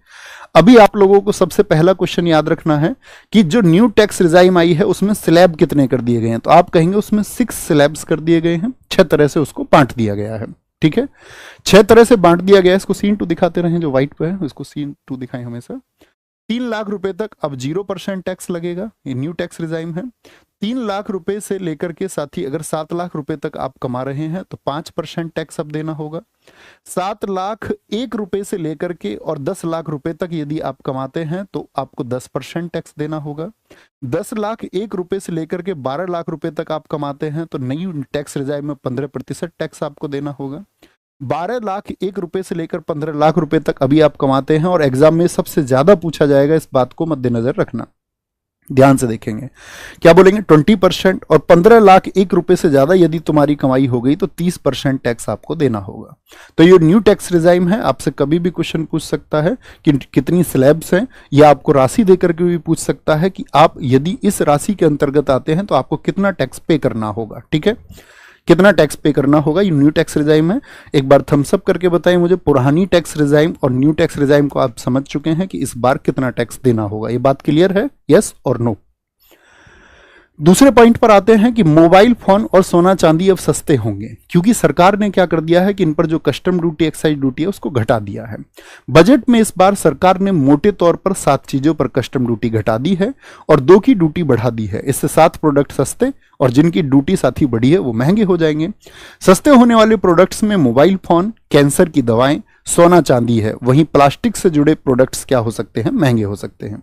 अभी आप लोगों को सबसे पहला क्वेश्चन याद रखना है कि जो न्यू टैक्स रिजाइम आई है उसमें स्लैब कितने कर दिए गए हैं, तो आप कहेंगे उसमें 6 स्लैब्स कर दिए गए हैं, 6 तरह से उसको बांट दिया गया है। ठीक है, 6 तरह से बांट दिया गया है। इसको सीन 2 दिखाते रहे, जो व्हाइट पे है उसको सीन 2 दिखाएं हमेशा। 3 लाख रुपए तक अब 0% टैक्स लगेगा, ये न्यू टैक्स रिजाइम है। 3 लाख रुपए से लेकर के साथ ही अगर 7 लाख रुपए तक आप कमा रहे हैं तो 5% टैक्स अब देना होगा। 7 लाख 1 रुपए से लेकर के और 10 लाख रुपए तक यदि आप कमाते हैं तो आपको 10% टैक्स देना होगा। 10 लाख 1 रुपए से लेकर के 12 लाख रुपए तक आप कमाते हैं तो नई टैक्स रिजाइम में 15% टैक्स आपको देना होगा। 12 लाख 1 रुपए से लेकर 15 लाख रुपए तक अभी आप कमाते हैं, और एग्जाम में सबसे ज्यादा पूछा जाएगा, इस बात को मद्देनजर रखना, ध्यान से देखेंगे। क्या बोलेंगे, 20%। और 15 लाख 1 रुपए से ज्यादा यदि तुम्हारी कमाई हो गई तो 30% टैक्स आपको देना होगा। तो ये न्यू टैक्स रिजाइम है, आपसे कभी भी क्वेश्चन पूछ सकता है कि कितनी स्लैब्स हैं, या आपको राशि देकर के भी पूछ सकता है कि आप यदि इस राशि के अंतर्गत आते हैं तो आपको कितना टैक्स पे करना होगा। ठीक है, कितना टैक्स पे करना होगा, ये न्यू टैक्स रिजाइम है। एक बार थम्स अप करके बताएं मुझे, पुरानी टैक्स रिजाइम और न्यू टैक्स रिजाइम को आप समझ चुके हैं कि इस बार कितना टैक्स देना होगा, ये बात क्लियर है, यस और नो। दूसरे पॉइंट पर आते हैं कि मोबाइल फोन और सोना चांदी अब सस्ते होंगे, क्योंकि सरकार ने क्या कर दिया है कि इन पर जो कस्टम ड्यूटी, एक्साइज ड्यूटी है उसको घटा दिया है। बजट में इस बार सरकार ने मोटे तौर पर 7 चीजों पर कस्टम ड्यूटी घटा दी है और 2 की ड्यूटी बढ़ा दी है। इससे 7 प्रोडक्ट सस्ते और जिनकी ड्यूटी साथ ही बढ़ी है वो महंगे हो जाएंगे। सस्ते होने वाले प्रोडक्ट्स में मोबाइल फोन, कैंसर की दवाएं, सोना चांदी है। वहीं प्लास्टिक से जुड़े प्रोडक्ट्स क्या हो सकते हैं, महंगे हो सकते हैं।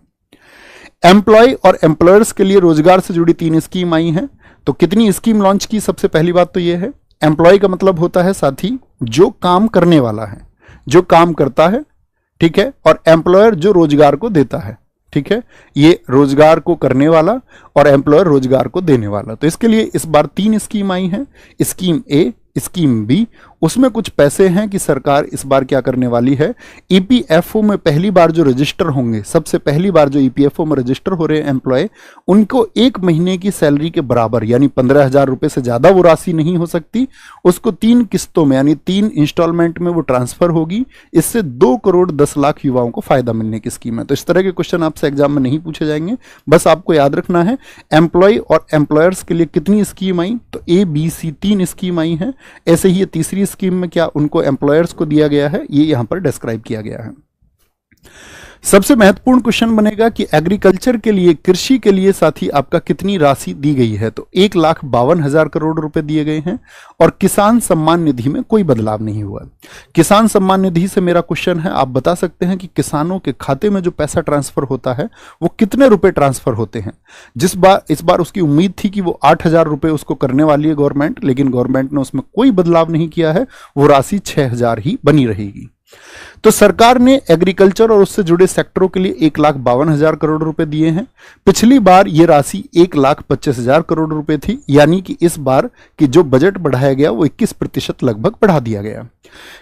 एम्प्लॉय और एम्प्लॉयर्स के लिए रोजगार से जुड़ी 3 स्कीम आई हैं। तो कितनी स्कीम लॉन्च की, सबसे पहली बात तो यह है, एम्प्लॉय का मतलब होता है साथी जो काम करने वाला है, जो काम करता है, ठीक है, और एम्प्लॉयर जो रोजगार को देता है। ठीक है, ये रोजगार को करने वाला और एम्प्लॉयर रोजगार को देने वाला। तो इसके लिए इस बार 3 स्कीम आई हैं, स्कीम ए, स्कीम बी। उसमें कुछ पैसे हैं कि सरकार इस बार क्या करने वाली है, ईपीएफओ में पहली बार जो रजिस्टर होंगे, सबसे पहली बार जो ईपीएफओ में रजिस्टर हो रहे हैं एम्प्लॉय, उनको 1 महीने की सैलरी के बराबर यानी 15,000 रुपए से ज्यादा वो राशि नहीं हो सकती, उसको 3 किस्तों में यानी 3 इंस्टॉलमेंट में वो ट्रांसफर होगी। इससे 2 करोड़ 10 लाख युवाओं को फायदा मिलने की स्कीम है। तो इस तरह के क्वेश्चन आपसे एग्जाम में नहीं पूछे जाएंगे, बस आपको याद रखना है एम्प्लॉय और एम्प्लॉयर्स के लिए कितनी स्कीम आई, तो ए बी सी 3 स्कीम आई है। ऐसे ही ये तीसरी स्कीम में क्या उनको एम्प्लॉयर्स को दिया गया है, ये यहां पर डिस्क्राइब किया गया है। सबसे महत्वपूर्ण क्वेश्चन बनेगा कि एग्रीकल्चर के लिए, कृषि के लिए साथी आपका कितनी राशि दी गई है, तो 1,52,000 करोड़ रुपए दिए गए हैं। और किसान सम्मान निधि में कोई बदलाव नहीं हुआ। किसान सम्मान निधि से मेरा क्वेश्चन है, आप बता सकते हैं कि किसानों के खाते में जो पैसा ट्रांसफर होता है वो कितने रुपए ट्रांसफर होते हैं। इस बार उसकी उम्मीद थी कि वो 8,000 रुपए उसको करने वाली है गवर्नमेंट, लेकिन गवर्नमेंट ने उसमें कोई बदलाव नहीं किया है, वो राशि 6,000 ही बनी रहेगी। तो सरकार ने एग्रीकल्चर और उससे जुड़े सेक्टरों के लिए 1,52,000 करोड़ रुपए दिए हैं। पिछली बार ये राशि 1,25,000 करोड़ रुपए थी, यानी कि इस बार की जो बजट बढ़ाया गया वो 21% लगभग बढ़ा दिया गया।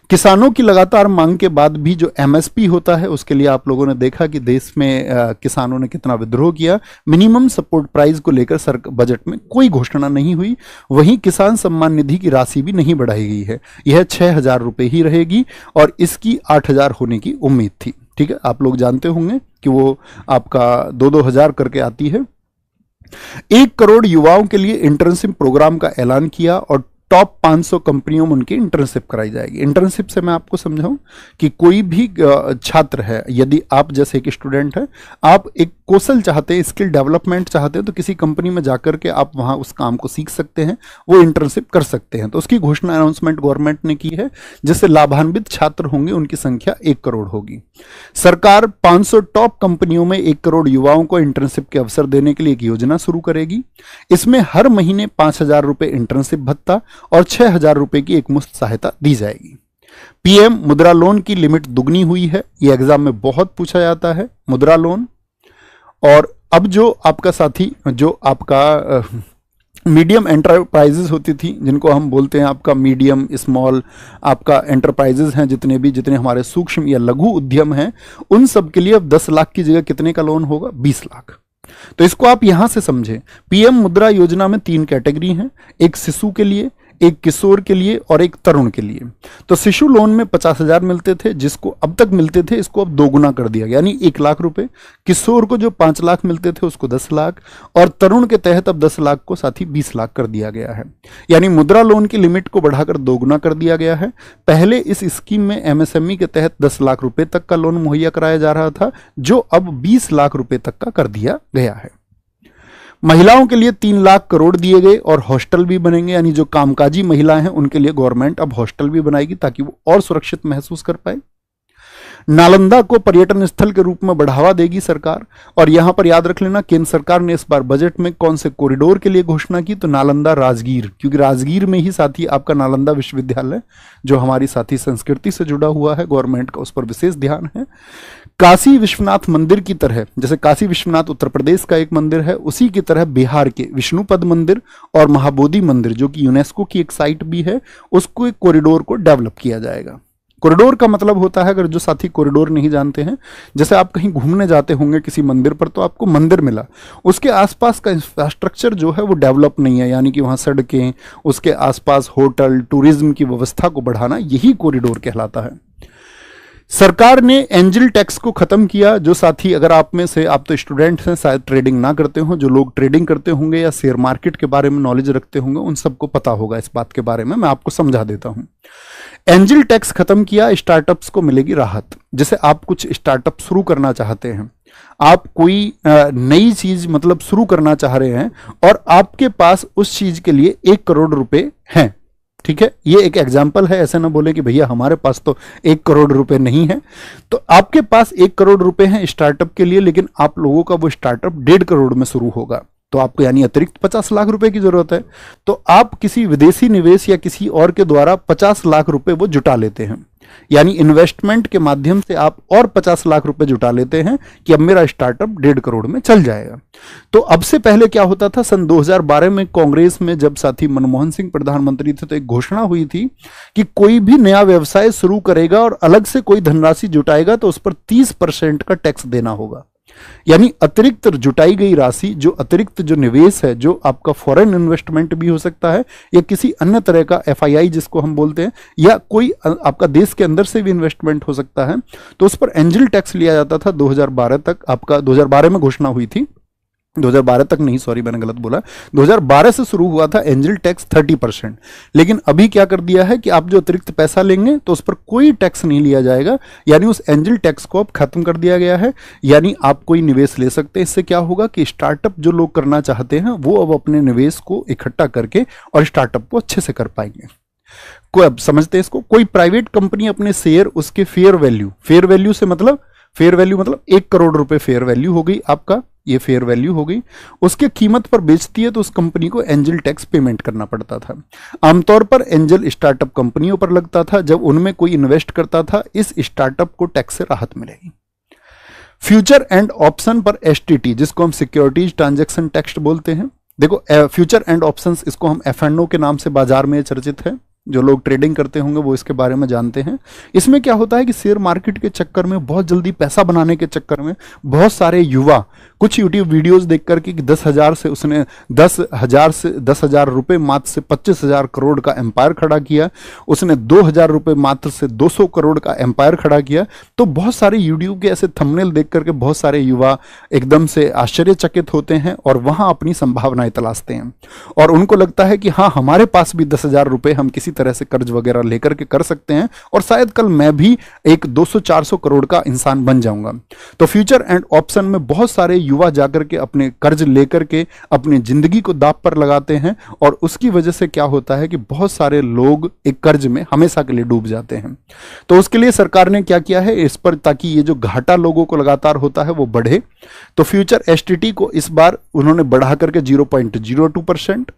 किसानों की लगातार मांग के बाद भी जो एमएसपी होता है उसके लिए आप लोगों ने देखा कि देश में किसानों ने कितना विद्रोह किया। मिनिमम सपोर्ट प्राइस को लेकर बजट में कोई घोषणा नहीं हुई। वहीं किसान सम्मान निधि की राशि भी नहीं बढ़ाई गई है, यह 6,000 रुपए ही रहेगी और इसकी 8,000 होने की उम्मीद थी। ठीक है, आप लोग जानते होंगे कि वो आपका 2-2 हजार करके आती है। 1 करोड़ युवाओं के लिए इंटर्नशिप प्रोग्राम का ऐलान किया और टॉप 500 कंपनियों में उनकी इंटर्नशिप कराई जाएगी। इंटर्नशिप से मैं आपको समझाऊं कि कोई भी छात्र है, यदि आप जैसे एक स्टूडेंट है, आप एक कौशल चाहते हैं, स्किल डेवलपमेंट चाहते हैं, तो किसी कंपनी में जाकर के आप वहां उस काम को सीख सकते हैं, वो इंटर्नशिप कर सकते हैं। तो उसकी घोषणा अनाउंसमेंट गवर्नमेंट ने की है, जिससे लाभान्वित छात्र होंगे उनकी संख्या 1 करोड़ होगी। सरकार 500 टॉप कंपनियों में 1 करोड़ युवाओं को इंटर्नशिप के अवसर देने के लिए एक योजना शुरू करेगी। इसमें हर महीने 5,000 रुपए इंटर्नशिप भत्ता और 6,000 रुपए की एक मुफ्त सहायता दी जाएगी। पीएम मुद्रा लोन की लिमिट दुगनी हुई है, ये एग्जाम में बहुत पूछा जाता है, मुद्रा लोन। और अब जो आपका साथी, जो आपका मीडियम एंटरप्राइजेज होती थी, जिनको हम बोलते हैं आपका मीडियम स्मॉल आपका एंटरप्राइजेज हैं, जितने हमारे सूक्ष्म या लघु उद्यम हैं, उन सब के लिए अब 10 लाख की जगह कितने का लोन होगा? 20 लाख। तो इसको आप यहां से समझें, पीएम मुद्रा योजना में 3 कैटेगरी हैं, एक शिशु के लिए, एक किशोर के लिए और एक तरुण के लिए। तो शिशु लोन में 50,000 मिलते थे, जिसको अब तक मिलते थे, इसको अब दोगुना कर दिया गया, यानी 1 लाख रुपए। किशोर को जो 5 लाख मिलते थे उसको 10 लाख, और तरुण के तहत अब 10 लाख को साथ ही 20 लाख कर दिया गया है। यानी मुद्रा लोन की लिमिट को बढ़ाकर दोगुना कर दिया गया है। पहले इस स्कीम में एमएसएमई के तहत 10 लाख रुपए तक का लोन मुहैया कराया जा रहा था, जो अब 20 लाख रुपए तक का कर दिया गया है। महिलाओं के लिए 3 लाख करोड़ दिए गए और हॉस्टल भी बनेंगे, यानी जो कामकाजी महिलाएं हैं उनके लिए गवर्नमेंट अब हॉस्टल भी बनाएगी ताकि वो और सुरक्षित महसूस कर पाए। नालंदा को पर्यटन स्थल के रूप में बढ़ावा देगी सरकार। और यहां पर याद रख लेना, केंद्र सरकार ने इस बार बजट में कौन से कॉरिडोर के लिए घोषणा की? तो नालंदा राजगीर, क्योंकि राजगीर में ही साथी आपका नालंदा विश्वविद्यालय जो हमारी साथी संस्कृति से जुड़ा हुआ है, गवर्नमेंट का उस पर विशेष ध्यान है। काशी विश्वनाथ मंदिर की तरह, जैसे काशी विश्वनाथ उत्तर प्रदेश का एक मंदिर है, उसी की तरह बिहार के विष्णुपद मंदिर और महाबोधि मंदिर, जो कि यूनेस्को की एक साइट भी है, उसको एक कॉरिडोर को डेवलप किया जाएगा। कॉरिडोर का मतलब होता है, अगर जो साथी कॉरिडोर नहीं जानते हैं, जैसे आप कहीं घूमने जाते होंगे किसी मंदिर पर, तो आपको मंदिर मिला, उसके आसपास का इंफ्रास्ट्रक्चर जो है वो डेवलप नहीं है, यानी कि वहाँ सड़कें, उसके आसपास होटल, टूरिज्म की व्यवस्था को बढ़ाना, यही कॉरिडोर कहलाता है। सरकार ने एंजल टैक्स को खत्म किया। जो साथी, अगर आप में से, आप तो स्टूडेंट हैं, शायद ट्रेडिंग ना करते हो, जो लोग ट्रेडिंग करते होंगे या शेयर मार्केट के बारे में नॉलेज रखते होंगे, उन सबको पता होगा इस बात के बारे में, मैं आपको समझा देता हूं। एंजल टैक्स खत्म किया, स्टार्टअप्स को मिलेगी राहत। जैसे आप कुछ स्टार्टअप शुरू करना चाहते हैं, आप कोई नई चीज मतलब शुरू करना चाह रहे हैं और आपके पास उस चीज के लिए 1 करोड़ रुपए हैं, ठीक है, ये एक एग्जाम्पल है, ऐसे ना बोले कि भैया हमारे पास तो 1 करोड़ रुपए नहीं है। तो आपके पास 1 करोड़ रुपए हैं स्टार्टअप के लिए, लेकिन आप लोगों का वो स्टार्टअप 1.5 करोड़ में शुरू होगा, तो आपको यानी अतिरिक्त 50 लाख रुपए की जरूरत है। तो आप किसी विदेशी निवेश या किसी और के द्वारा 50 लाख रुपए वो जुटा लेते हैं, यानी इन्वेस्टमेंट के माध्यम से आप और 50 लाख रुपए जुटा लेते हैं कि अब मेरा स्टार्टअप 1.5 करोड़ में चल जाएगा। तो अब से पहले क्या होता था, सन 2012 में कांग्रेस में जब साथी मनमोहन सिंह प्रधानमंत्री थे, तो एक घोषणा हुई थी कि कोई भी नया व्यवसाय शुरू करेगा और अलग से कोई धनराशि जुटाएगा तो उस पर 30% का टैक्स देना होगा। यानी अतिरिक्त जुटाई गई राशि, जो अतिरिक्त जो निवेश है, जो आपका फॉरेन इन्वेस्टमेंट भी हो सकता है या किसी अन्य तरह का एफआईआई जिसको हम बोलते हैं, या कोई आपका देश के अंदर से भी इन्वेस्टमेंट हो सकता है, तो उस पर एंजल टैक्स लिया जाता था। 2012 तक आपका 2012 में घोषणा हुई थी, 2012 तक नहीं, सॉरी मैंने गलत बोला, 2012 से शुरू हुआ था एंजल टैक्स 30%। लेकिन अभी क्या कर दिया है कि आप जो अतिरिक्त पैसा लेंगे तो उस पर कोई टैक्स नहीं लिया जाएगा, यानी उस एंजल टैक्स को अब खत्म कर दिया गया है। यानी आप कोई निवेश ले सकते हैं। इससे क्या होगा कि स्टार्टअप जो लोग करना चाहते हैं वो अब अपने निवेश को इकट्ठा करके और स्टार्टअप को अच्छे से कर पाएंगे। कोई अब समझते हैं इसको, कोई प्राइवेट कंपनी अपने शेयर उसके फेयर वैल्यू से मतलब फेयर वैल्यू मतलब 1 करोड़ रुपए फेयर वैल्यू हो गई आपका, ये फेयर वैल्यू हो गई। उसके कीमत पर बेचती है तो उस कंपनी को एंजल टैक्स पेमेंट करना पड़ता था। आमतौर पर एंजल स्टार्टअप कंपनियों पर लगता था, जब उनमें कोई इन्वेस्ट करता था इस स्टार्टअप को टैक्स से राहत मिलेगी। फ्यूचर एंड ऑप्शन पर एसटीटी, जिसको हम सिक्योरिटीज ट्रांजैक्शन टैक्स बोलते हैं। देखो फ्यूचर एंड ऑप्शंस, इसको हम एफएनओ के नाम से बाजार में चर्चित है। जो लोग ट्रेडिंग करते होंगे वो इसके बारे में जानते हैं। इसमें क्या होता है कि शेयर मार्केट के चक्कर में, बहुत जल्दी पैसा बनाने के चक्कर में बहुत सारे युवा कुछ यूट्यूब वीडियोस देख करके कि 10,000 से उसने 10,000 रुपए मात्र से 25,000 करोड़ का एम्पायर खड़ा किया, उसने 2,000 रुपए मात्र से 200 करोड़ का एम्पायर खड़ा किया। तो बहुत सारे यूट्यूब के ऐसे थंबनेल देख करके बहुत सारे युवा एकदम से आश्चर्यचकित होते हैं और वहां अपनी संभावनाएं तलाशते हैं और उनको लगता है कि हाँ, हमारे पास भी 10,000 रुपए हम किसी तरह से कर्ज वगैरह लेकर के कर सकते हैं और शायद कल मैं भी एक 200-400 करोड़ का इंसान बन जाऊंगा। तो फ्यूचर एंड ऑप्शन में बहुत सारे युवा जाकर के अपने कर्ज लेकर के अपनी जिंदगी को दांव पर लगाते हैं और उसकी वजह से क्या होता है कि बहुत सारे लोग एक कर्ज में हमेशा के लिए डूब जाते हैं। तो उसके लिए सरकार ने क्या किया है इस पर, ताकि ये जो घाटा लोगों को लगातार होता है वो बढ़े, तो फ्यूचर एसटीटी को इस बार उन्होंने बढ़ा करके 0.02%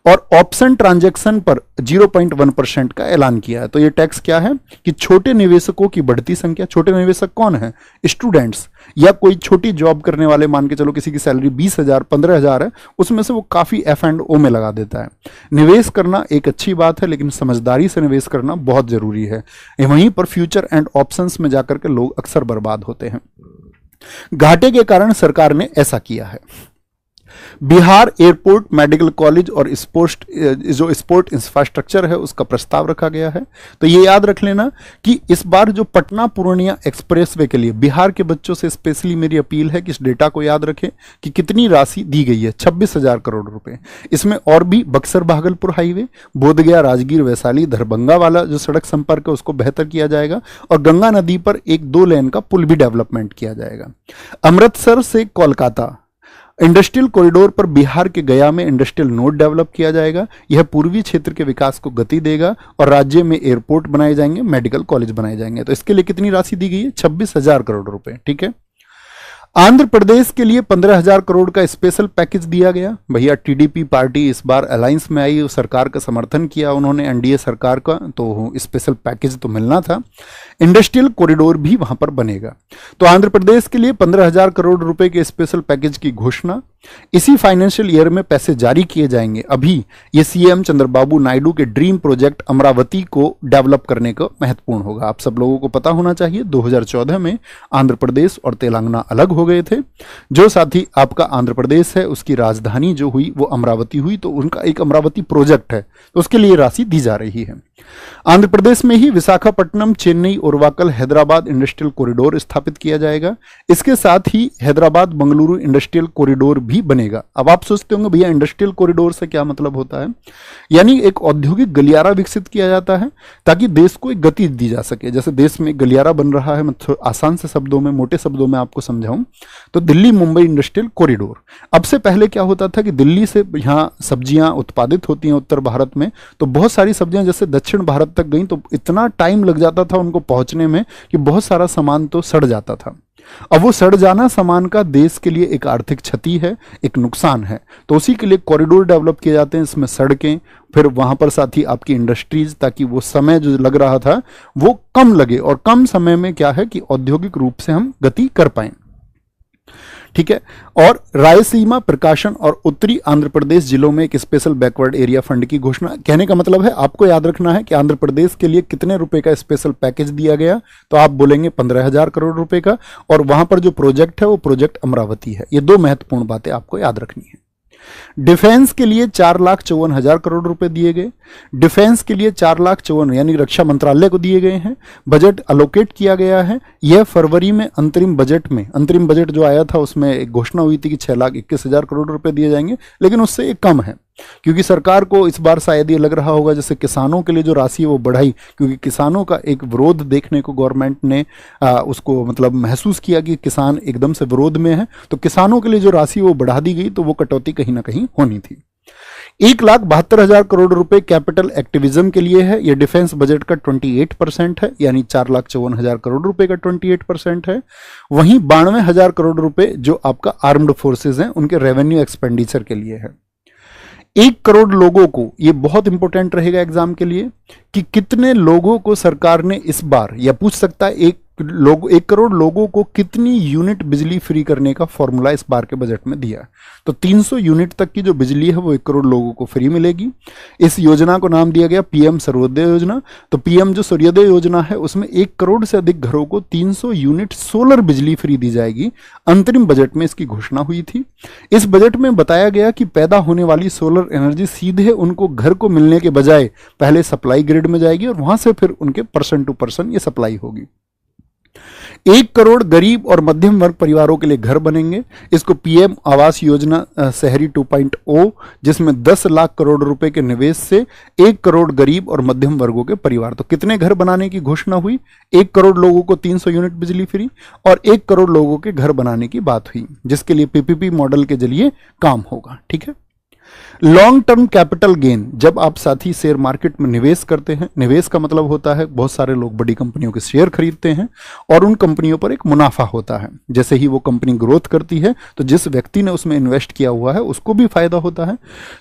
और ऑप्शन ट्रांजैक्शन पर 0.1% का ऐलान किया है। तो ये टैक्स क्या है कि छोटे निवेशकों की बढ़ती संख्या, छोटे निवेशक कौन है, स्टूडेंट्स या कोई छोटी जॉब करने वाले, मान के चलो किसी की सैलरी 20,000 15,000 है, उसमें से वो काफी F&O में लगा देता है। निवेश करना एक अच्छी बात है लेकिन समझदारी से निवेश करना बहुत जरूरी है। वहीं पर फ्यूचर एंड ऑप्शंस में जाकर के लोग अक्सर बर्बाद होते हैं। घाटे के कारण सरकार ने ऐसा किया है। बिहार एयरपोर्ट, मेडिकल कॉलेज और स्पोर्ट इंफ्रास्ट्रक्चर है उसका प्रस्ताव रखा गया है। तो ये याद रख लेना कि इस बार जो पटना पूर्णिया एक्सप्रेसवे के लिए बिहार के बच्चों से स्पेशली मेरी अपील है कि इस डेटा को याद रखें कि कितनी राशि दी गई है, 26,000 करोड़ रुपए। इसमें और भी बक्सर भागलपुर हाईवे, बोधगया राजगीर वैशाली दरभंगा वाला जो सड़क संपर्क है उसको बेहतर किया जाएगा और गंगा नदी पर एक 2 लेन का पुल भी डेवलपमेंट किया जाएगा। अमृतसर से कोलकाता इंडस्ट्रियल कॉरिडोर पर बिहार के गया में इंडस्ट्रियल नोड डेवलप किया जाएगा। यह पूर्वी क्षेत्र के विकास को गति देगा और राज्य में एयरपोर्ट बनाए जाएंगे, मेडिकल कॉलेज बनाए जाएंगे। तो इसके लिए कितनी राशि दी गई है, 26,000 करोड़ रुपए। ठीक है। आंध्र प्रदेश के लिए 15,000 करोड़ का स्पेशल पैकेज दिया गया। भैया टीडीपी पार्टी इस बार अलायंस में आई, सरकार का समर्थन किया उन्होंने, एनडीए सरकार का, तो स्पेशल पैकेज तो मिलना था। इंडस्ट्रियल कॉरिडोर भी वहां पर बनेगा। तो आंध्र प्रदेश के लिए 15,000 करोड़ रुपए के स्पेशल पैकेज की घोषणा। इसी फाइनेंशियल ईयर में पैसे जारी किए जाएंगे। अभी ये सीएम चंद्रबाबू नायडू के ड्रीम प्रोजेक्ट अमरावती को डेवलप करने का महत्वपूर्ण होगा। आप सब लोगों को पता होना चाहिए 2014 में आंध्र प्रदेश और तेलंगाना अलग हो गए थे। जो साथी आपका आंध्र प्रदेश है उसकी राजधानी जो हुई वो अमरावती हुई, तो उनका एक अमरावती प्रोजेक्ट है, तो उसके लिए राशि दी जा रही है। आंध्र प्रदेश में ही विशाखापट्टनम, चेन्नई, ओरवाकल, हैदराबाद इंडस्ट्रियल कॉरिडोर स्थापित किया जाएगा। इसके साथ ही हैदराबाद बंगलुरु इंडस्ट्रियल कॉरिडोर भी बनेगा। अब आप सोचते होंगे भैया इंडस्ट्रियल कॉरिडोर से क्या मतलब होता है, यानी एक औद्योगिक गलियारा विकसित किया जाता है ताकि देश को एक गति दी जा सके। जैसे देश में गलियारा बन रहा है, मैं आसान से शब्दों में, मोटे शब्दों में आपको समझाऊं तो दिल्ली मुंबई इंडस्ट्रियल कॉरिडोर। अब से पहले क्या होता था कि दिल्ली से यहाँ सब्जियां उत्पादित होती हैं उत्तर भारत में, तो बहुत सारी सब्जियां जैसे दक्षिण भारत तक गई तो इतना टाइम लग जाता था उनको पहुंचने में कि बहुत सारा सामान तो सड़ जाता था। अब वो सड़ जाना सामान का देश के लिए एक आर्थिक क्षति है, एक नुकसान है। तो उसी के लिए कॉरिडोर डेवलप किए जाते हैं, इसमें सड़कें, फिर वहां पर साथ ही आपकी इंडस्ट्रीज, ताकि वो समय जो लग रहा था वो कम लगे और कम समय में क्या है कि औद्योगिक रूप से हम गति कर पाए। ठीक है। और रायसीमा, प्रकाशन और उत्तरी आंध्र प्रदेश जिलों में एक स्पेशल बैकवर्ड एरिया फंड की घोषणा। कहने का मतलब है आपको याद रखना है कि आंध्र प्रदेश के लिए कितने रुपए का स्पेशल पैकेज दिया गया, तो आप बोलेंगे 15,000 करोड़ रुपए का, और वहां पर जो प्रोजेक्ट है वो प्रोजेक्ट अमरावती है। ये 2 महत्वपूर्ण बातें आपको याद रखनी है। डिफेंस के लिए 4,54,000 करोड़ रुपए दिए गए। डिफेंस के लिए 4,54,000 यानी रक्षा मंत्रालय को दिए गए हैं। बजट अलोकेट किया गया है। यह फरवरी में अंतरिम बजट जो आया था उसमें एक घोषणा हुई थी कि 6,21,000 करोड़ रुपए दिए जाएंगे, लेकिन उससे एक कम है क्योंकि सरकार को इस बार शायद ये लग रहा होगा जैसे किसानों के लिए जो राशि है वो बढ़ाई, क्योंकि किसानों का एक विरोध देखने को गवर्नमेंट ने उसको मतलब महसूस किया कि किसान एकदम से विरोध में है, तो किसानों के लिए जो राशि वो बढ़ा दी गई, तो वो कटौती कहीं ना कहीं होनी थी। 1,72,000 करोड़ रुपए कैपिटल एक्टिविज्म के लिए है। यह डिफेंस बजट का 28% है, यानी 4,54,000 करोड़ रुपए का 28% है। वहीं 92,000 करोड़ रुपए जो आपका आर्म्ड फोर्सेज हैं उनके रेवेन्यू एक्सपेंडिचर के लिए है। 1 करोड़ लोगों को, ये बहुत इंपॉर्टेंट रहेगा एग्जाम के लिए, कि कितने लोगों को सरकार ने इस बार, या पूछ सकता है 1 करोड़ लोगों को कितनी यूनिट बिजली फ्री करने का फॉर्मूला इस बार के बजट में दिया। तो 300 यूनिट तक की जो बिजली है वो 1 करोड़ लोगों को फ्री मिलेगी। इस योजना को नाम दिया गया पीएम सर्वोदय योजना। तो पीएम जो सूर्योदय योजना है उसमें 1 करोड़ से अधिक घरों को 300 यूनिट सोलर बिजली फ्री दी जाएगी। अंतरिम बजट में इसकी घोषणा हुई थी। इस बजट में बताया गया कि पैदा होने वाली सोलर एनर्जी सीधे उनको घर को मिलने के बजाय पहले सप्लाई ग्रिड में जाएगी और वहां से फिर उनके पर्सन टू पर्सन ये सप्लाई होगी। 1 करोड़ गरीब और मध्यम वर्ग परिवारों के लिए घर बनेंगे। इसको पीएम आवास योजना शहरी 2.0, जिसमें 10 लाख करोड़ रुपए के निवेश से 1 करोड़ गरीब और मध्यम वर्गों के परिवार। तो कितने घर बनाने की घोषणा हुई? 1 करोड़ लोगों को 300 यूनिट बिजली फ्री और 1 करोड़ लोगों के घर बनाने की बात हुई, जिसके लिए पीपीपी मॉडल के जरिए काम होगा। ठीक है। लॉन्ग टर्म कैपिटल गेन, जब आप साथी शेयर मार्केट में निवेश करते हैं, निवेश का मतलब होता है बहुत सारे लोग बड़ी कंपनियों के शेयर खरीदते हैं और उन कंपनियों पर एक मुनाफा होता है। जैसे ही वो कंपनी ग्रोथ करती है तो जिस व्यक्ति ने उसमें इन्वेस्ट किया हुआ है उसको भी फायदा होता है।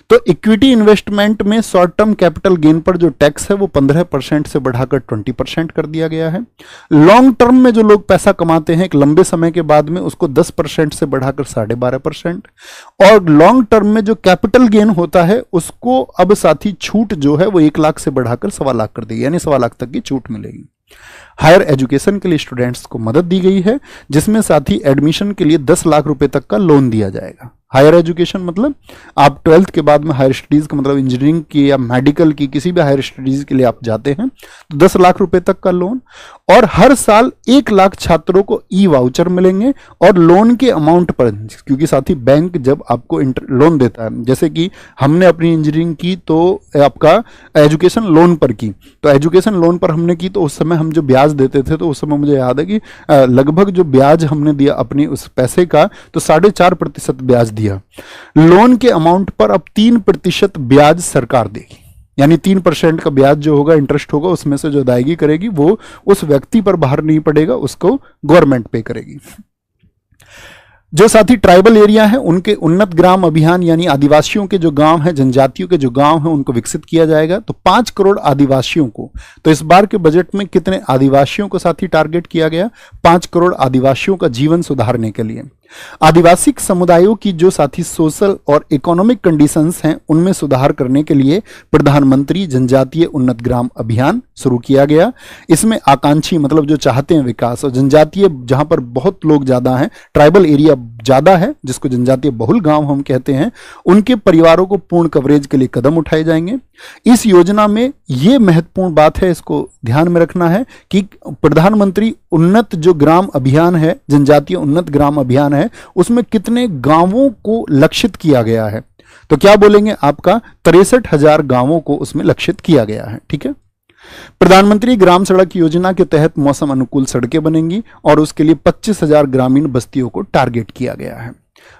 तो इक्विटी इन्वेस्टमेंट में शॉर्ट टर्म कैपिटल गेन पर जो टैक्स है वो 15% से बढ़ाकर 20% कर दिया गया है। लॉन्ग टर्म में जो लोग पैसा कमाते हैं एक लंबे समय के बाद में, उसको 10% से बढ़ाकर 12.5%। और लॉन्ग टर्म में जो कैपिटल गेन होता है उसको अब साथी छूट जो है वो 1 लाख से बढ़ाकर 1.25 लाख कर देगी, यानी 1.25 लाख तक की छूट मिलेगी। हायर एजुकेशन के लिए स्टूडेंट्स को मदद दी गई है, जिसमें साथी एडमिशन के लिए 10 लाख रुपए तक का लोन दिया जाएगा। हायर एजुकेशन मतलब आप 12th के बाद में हायर स्टडीज का मतलब इंजीनियरिंग की या मेडिकल की किसी भी हायर स्टडीज के लिए आप जाते हैं तो 10 लाख रुपए तक का लोन। और हर साल 1 लाख छात्रों को ई वाउचर मिलेंगे और लोन के अमाउंट पर, क्योंकि साथी बैंक जब आपको लोन देता है, जैसे कि हमने अपनी इंजीनियरिंग की तो आपका एजुकेशन लोन पर की, तो एजुकेशन लोन पर हमने की तो उस समय हम जो ब्याज देते थे तो उस समय मुझे याद है कि लगभग जो ब्याज हमने दिया अपनी उस पैसे का तो 4.5% ब्याज दिया। लोन के अमाउंट पर अब 3% ब्याज सरकार देगी, यानी 3% का ब्याज जो होगा, इंटरेस्ट होगा, उसमें से जो अदायगी करेगी वो उस व्यक्ति पर बाहर नहीं पड़ेगा, उसको गवर्नमेंट पे करेगी। जो साथी ट्राइबल एरिया है उनके उन्नत ग्राम अभियान, यानी आदिवासियों के जो गांव हैं, जनजातियों के जो गांव हैं उनको विकसित किया जाएगा। तो 5 करोड़ आदिवासियों को, तो इस बार के बजट में कितने आदिवासियों को साथी टारगेट किया गया? 5 करोड़ आदिवासियों का जीवन सुधारने के लिए। आदिवासी समुदायों की जो साथी सोशल और इकोनॉमिक कंडीशंस हैं उनमें सुधार करने के लिए प्रधानमंत्री जनजातीय उन्नत ग्राम अभियान शुरू किया गया। इसमें आकांक्षी मतलब जो चाहते हैं विकास, और जनजातीय जहां पर बहुत लोग ज्यादा हैं, ट्राइबल एरिया ज्यादा है, जिसको जनजातीय बहुल गांव हम कहते हैं, उनके परिवारों को पूर्ण कवरेज के लिए कदम उठाए जाएंगे। इस योजना में यह महत्वपूर्ण बात है, इसको ध्यान में रखना है कि प्रधानमंत्री उन्नत जो ग्राम अभियान है, जनजातीय उन्नत ग्राम अभियान है, उसमें कितने गांवों को लक्षित किया गया है? तो क्या बोलेंगे? आपका 63,000 गांवों को उसमें लक्षित किया गया है। ठीक है। प्रधानमंत्री ग्राम सड़क योजना के तहत मौसम अनुकूल सड़कें बनेंगी और उसके लिए 25,000 ग्रामीण बस्तियों को टारगेट किया गया है।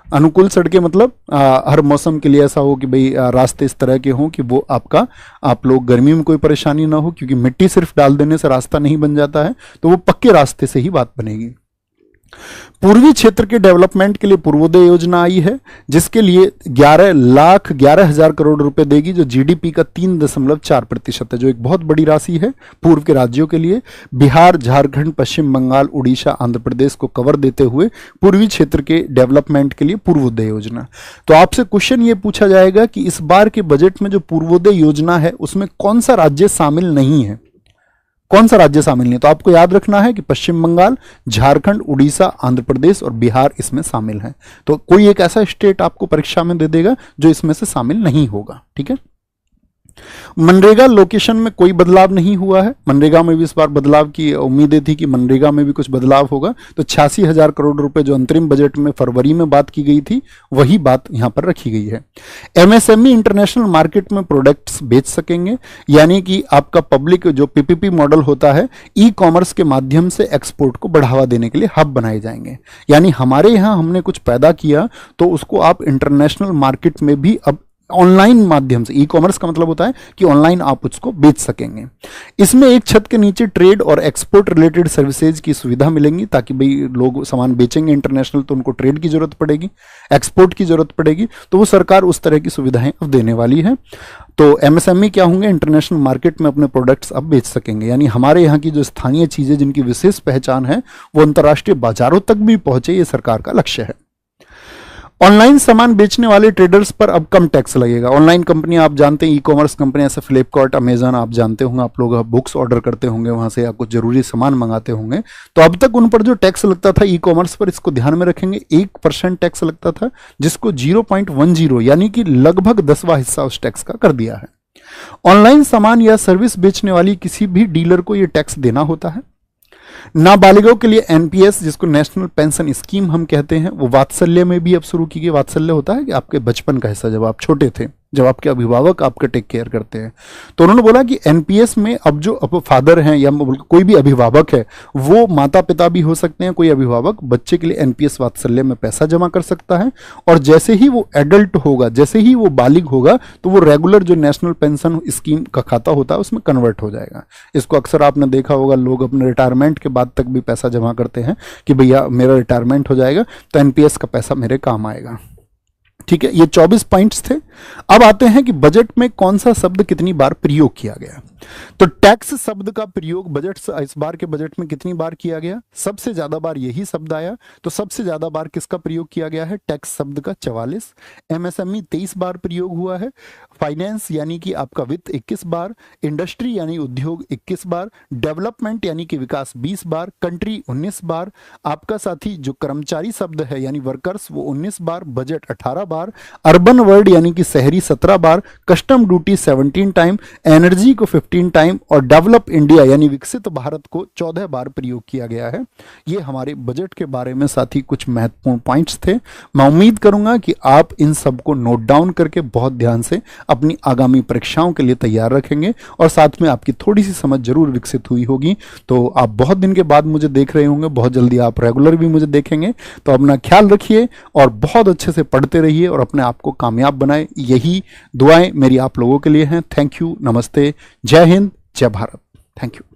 अनुकूल सड़कें मतलब हर मौसम के लिए ऐसा हो कि भाई रास्ते इस तरह के हों कि वो आप लोग गर्मी में कोई परेशानी ना हो, क्योंकि मिट्टी सिर्फ डाल देने से रास्ता नहीं बन जाता है, तो वो पक्के रास्ते से ही बात बनेगी। पूर्वी क्षेत्र के डेवलपमेंट के लिए पूर्वोदय योजना आई है, जिसके लिए 11,11,000 करोड़ रुपए देगी, जो जीडीपी का 3.4% है, जो एक बहुत बड़ी राशि है पूर्व के राज्यों के लिए। बिहार, झारखंड, पश्चिम बंगाल, उड़ीसा, आंध्र प्रदेश को कवर देते हुए पूर्वी क्षेत्र के डेवलपमेंट के लिए पूर्वोदय योजना। तो आपसे क्वेश्चन ये पूछा जाएगा कि इस बार के बजट में जो पूर्वोदय योजना है उसमें कौन सा राज्य शामिल नहीं है? कौन सा राज्य शामिल नहीं? तो आपको याद रखना है कि पश्चिम बंगाल, झारखंड, उड़ीसा, आंध्र प्रदेश और बिहार इसमें शामिल हैं। तो कोई एक ऐसा स्टेट आपको परीक्षा में दे देगा जो इसमें से शामिल नहीं होगा। ठीक है। मनरेगा लोकेशन में कोई बदलाव नहीं हुआ है। मनरेगा में भी इस बार बदलाव की उम्मीदें थी कि मनरेगा में भी कुछ बदलाव होगा। तो 86,000 करोड़ रुपए जो अंतरिम बजट में फरवरी में बात की गई थी, वही बात यहां पर रखी गई है। एमएसएमई इंटरनेशनल मार्केट में प्रोडक्ट्स बेच सकेंगे, यानी कि आपका पब्लिक जो पीपीपी मॉडल होता है, ई कॉमर्स के माध्यम से एक्सपोर्ट को बढ़ावा देने के लिए हब बनाए जाएंगे। यानी हमारे यहां हमने कुछ पैदा किया तो उसको आप इंटरनेशनल मार्केट में भी अब ऑनलाइन माध्यम से। ई कॉमर्स का मतलब होता है कि ऑनलाइन आप उसको बेच सकेंगे। इसमें एक छत के नीचे ट्रेड और एक्सपोर्ट रिलेटेड सर्विसेज की सुविधा मिलेंगी, ताकि भाई लोग सामान बेचेंगे इंटरनेशनल तो उनको ट्रेड की जरूरत पड़ेगी, एक्सपोर्ट की जरूरत पड़ेगी, तो वो सरकार उस तरह की सुविधाएं अब देने वाली है। तो एमएसएमई क्या होंगे, इंटरनेशनल मार्केट में अपने प्रोडक्ट्स अब बेच सकेंगे, यानी हमारे यहाँ की जो स्थानीय चीजें जिनकी विशेष पहचान है वो अंतर्राष्ट्रीय बाजारों तक भी पहुंचे, ये सरकार का लक्ष्य है। ऑनलाइन सामान बेचने वाले ट्रेडर्स पर अब कम टैक्स लगेगा। ऑनलाइन कंपनियां आप जानते हैं, ई कॉमर्स कंपनियां जैसे फ्लिपकार्ट, अमेजन, आप जानते होंगे, आप लोग बुक्स ऑर्डर करते होंगे वहां से, या कुछ जरूरी सामान मंगाते होंगे, तो अब तक उन पर जो टैक्स लगता था ई कॉमर्स पर, इसको ध्यान में रखेंगे, 1% टैक्स लगता था, जिसको 0.10 यानी कि लगभग 10वां हिस्सा उस टैक्स का कर दिया है। ऑनलाइन सामान या सर्विस बेचने वाली किसी भी डीलर को यह टैक्स देना होता है। नाबालिगों के लिए एनपीएस, जिसको नेशनल पेंशन स्कीम हम कहते हैं, वो वात्सल्य में भी अब शुरू की गई। वात्सल्य होता है कि आपके बचपन का हिस्सा, जब आप छोटे थे, जब आपके अभिभावक आपका टेक केयर करते हैं, तो उन्होंने बोला कि एनपीएस में अब जो फादर हैं या कोई भी अभिभावक है, वो माता पिता भी हो सकते हैं, कोई अभिभावक बच्चे के लिए एनपीएस वात्सल्य में पैसा जमा कर सकता है, और जैसे ही वो एडल्ट होगा, जैसे ही वो बालिग होगा, तो वो रेगुलर जो नेशनल पेंशन स्कीम का खाता होता है उसमें कन्वर्ट हो जाएगा। इसको अक्सर आपने देखा होगा, लोग अपने रिटायरमेंट के बाद तक भी पैसा जमा करते हैं कि भैया मेरा रिटायरमेंट हो जाएगा तो एनपीएस का पैसा मेरे काम आएगा। ठीक है, ये 24 पॉइंट्स थे। अब आते हैं कि बजट में कौन सा शब्द कितनी बार प्रयोग किया गया। तो टैक्स शब्द का प्रयोग बजट इस बार के बजट में कितनी बार किया गया? सबसे ज्यादा बार यही शब्द आया। तो सबसे ज्यादा बार किसका प्रयोग किया गया है? टैक्स शब्द का 44। एमएसएमई 23 बार प्रयोग हुआ है। फाइनेंस यानी कि आपका वित्त 21 बार। इंडस्ट्री यानी उद्योग 21 बार। डेवलपमेंट यानी कि विकास 20 बार। कंट्री 19 बार। आपका साथी जो कर्मचारी शब्द है यानी वर्कर्स, वो 19 बार। बजट 18 बार। अर्बन वर्ड यानी कि शहरी 17 बार। Custom duty 17 time. एनर्जी को 15 टाइम, और डेवलप इंडिया यानी विकसित भारत को 14 बार प्रयोग किया गया है। ये हमारे बजट के बारे में साथी कुछ महत्वपूर्ण पॉइंट्स थे। मैं उम्मीद करूंगा कि आप इन सब को नोट डाउन करके बहुत ध्यान से अपनी आगामी परीक्षाओं के लिए तैयार रखेंगे, और साथ में आपकी थोड़ी सी समझ जरूर विकसित हुई होगी। तो आप बहुत दिन के बाद मुझे देख रहे होंगे, बहुत जल्दी आप रेगुलर भी मुझे देखेंगे। तो अपना ख्याल रखिए और बहुत अच्छे से पढ़ते रहिए और अपने आप को कामयाब बनाए। यही दुआएं मेरी आप लोगों के लिए हैं। थैंक यू, नमस्ते, जय हिंद, जय भारत। Thank you.